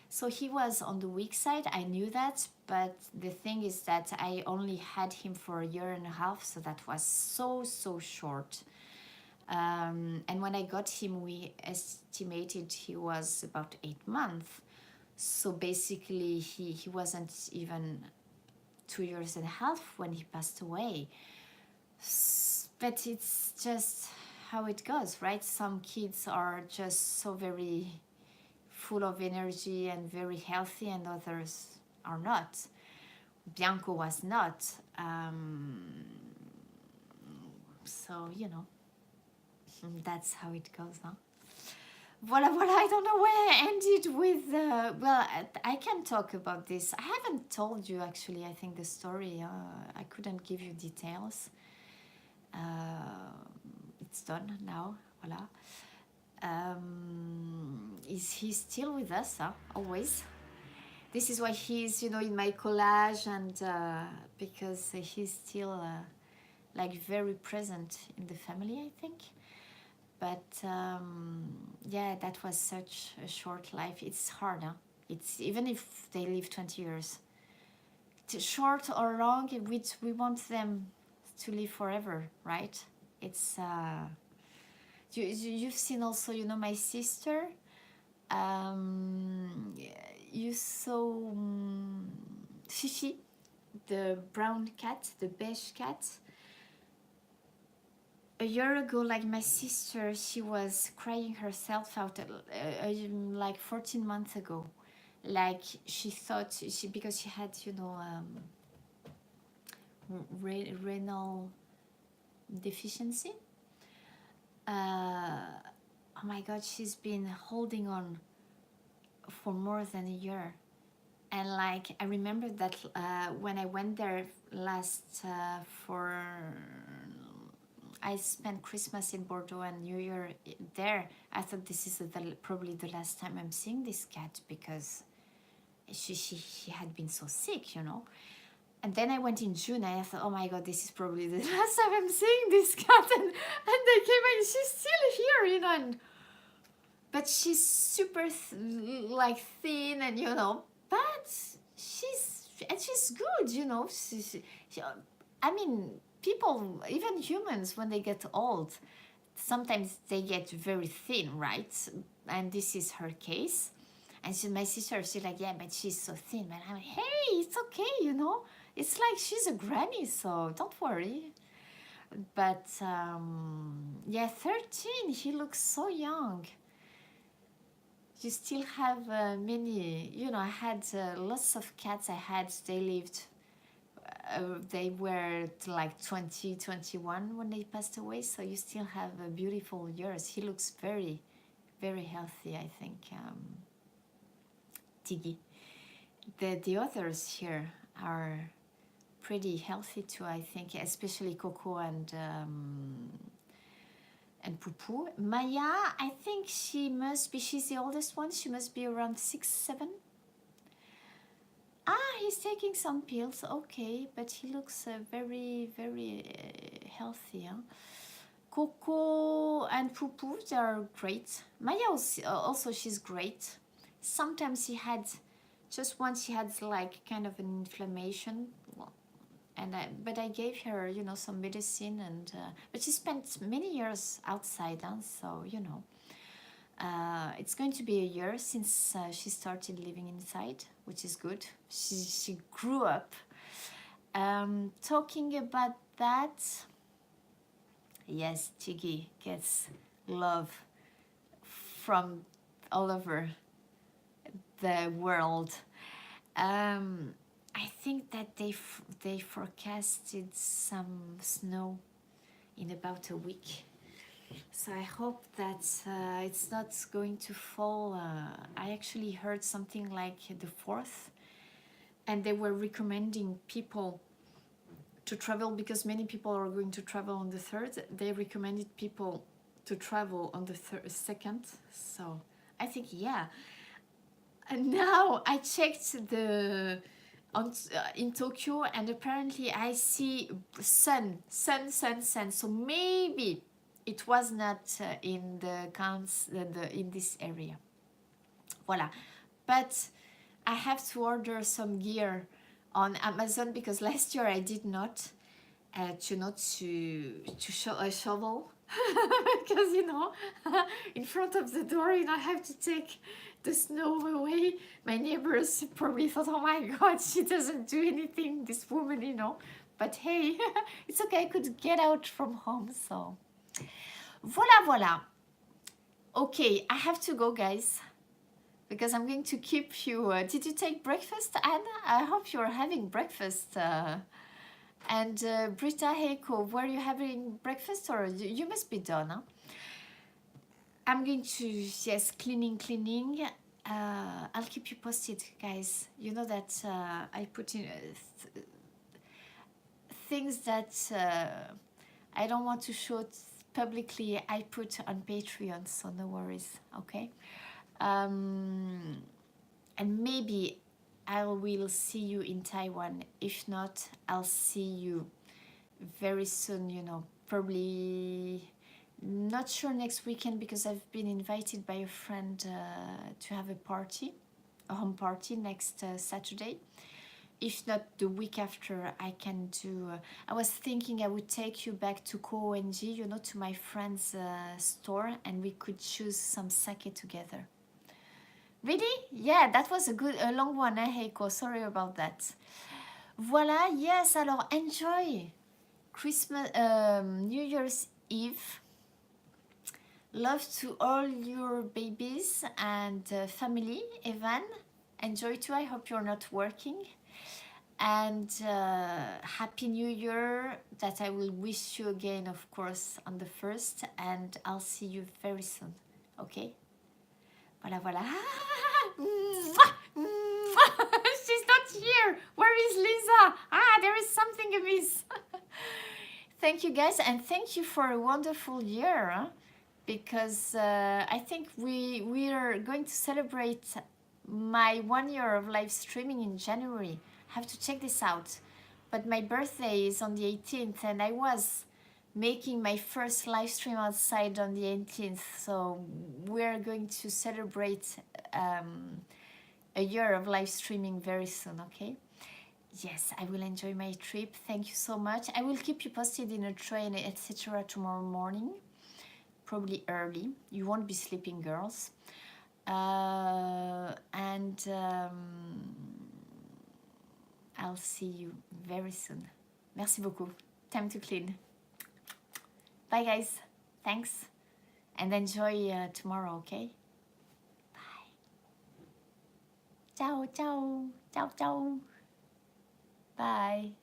So he was on the weak side, I knew that, but the thing is that I only had him for 1.5 years, so that was so short. And when I got him, we estimated he was about 8 months. So basically he wasn't even 2.5 years when he passed away. But it's just how it goes, right? Some kids are just so very full of energy and very healthy, and others are not. Bianco was not. So, you know, that's how it goes, huh? Voilà, I don't know where I ended with... well, I can talk about this. I haven't told you, actually, I think, the story. I couldn't give you details. It's done now, voilà. He's still with us, huh? Always. This is why he's, you know, in my collage, and because he's still like very present in the family, I think. But yeah, that was such a short life. It's hard, huh? It's even if they live 20 years, short or long, we want them to live forever, right? It's you've seen also, you know, my sister. You saw Fifi, the brown cat, the beige cat. A year ago, like my sister, she was crying herself out, like 14 months ago. Like she thought because she had, you know, renal deficiency. Oh my God, she's been holding on for more than a year. And like I remember that when I went there last I spent Christmas in Bordeaux and New Year there. I thought this is probably the last time I'm seeing this cat, because she had been so sick, you know. And then I went in June and I thought, oh my God, this is probably the last time I'm seeing this cat. And they came and she's still here, you know. But she's super like thin, and you know, but she's good, you know. I mean, people, even humans, when they get old, sometimes they get very thin, right? And this is her case. And my sister, she's like, yeah, but she's so thin. But I'm like, hey, it's okay, you know. It's like she's a granny, so don't worry. But yeah, 13, he looks so young. You still have many, you know, I had lots of cats they lived, they were like 20, 21 when they passed away, so you still have beautiful years. He looks very, very healthy, I think, Tiggy. The others here are pretty healthy too, I think, especially Coco and Poupou. Maya, I think she's the oldest one. She must be around 6, 7. He's taking some pills, okay, but he looks very, very healthy. Huh? Coco and Poupou, they are great. Maya also, she's great. Sometimes just once she had like kind of an inflammation, but I gave her, you know, some medicine, and but she spent many years outside, huh? So you know, it's going to be a year since she started living inside, which is good. She grew up. Talking about that, yes, Tiggy gets love from all over the world. I think that they forecasted some snow in about a week, so I hope that it's not going to fall. I actually heard something like the 4th, and they were recommending people to travel, because many people are going to travel on the 3rd. They recommended people to travel on the 2nd, so I think, yeah. And now I checked in Tokyo, and apparently I see sun. So maybe it was not in in this area. Voila. But I have to order some gear on Amazon, because last year I did not to show a shovel because, you know, in front of the door, you know, I have to take the snow away. My neighbors probably thought, oh my God, she doesn't do anything, this woman, you know. But hey, it's okay, I could get out from home, so voila. Okay, I have to go, guys, because I'm going to keep you. Did you take breakfast, Anna? I hope you're having breakfast. And Britta, Heiko, were you having breakfast, or you must be done, huh? I'm going to, yes, cleaning. I'll keep you posted, guys. You know that I put in things that I don't want to show publicly. I put on Patreon, so no worries, okay? And maybe I will see you in Taiwan. If not, I'll see you very soon, you know, probably not sure next weekend, because I've been invited by a friend to have a party, home party next Saturday. If not the week after, I can do. I was thinking I would take you back to Koenji, you know, to my friend's store, and we could choose some sake together. Really? Yeah, that was a long one, Heiko? Sorry about that. Voilà, yes, alors enjoy Christmas, New Year's Eve. Love to all your babies and family. Evan, enjoy too. I hope you're not working. And Happy New Year, that I will wish you again, of course, on the 1st. And I'll see you very soon. Okay? Voilà, voilà. She's not here. Where is Lisa? There is something amiss. Thank you, guys. And thank you for a wonderful year. Huh? Because I think we are going to celebrate my 1 year of live streaming in January. I have to check this out. But my birthday is on the 18th, and I was making my first live stream outside on the 18th. So we're going to celebrate a year of live streaming very soon, okay? Yes, I will enjoy my trip. Thank you so much. I will keep you posted in a train, etc. tomorrow morning. Probably early. You won't be sleeping, girls. And I'll see you very soon. Merci beaucoup. Time to clean. Bye, guys. Thanks. And enjoy tomorrow, okay? Bye. Ciao, ciao. Ciao, ciao. Bye.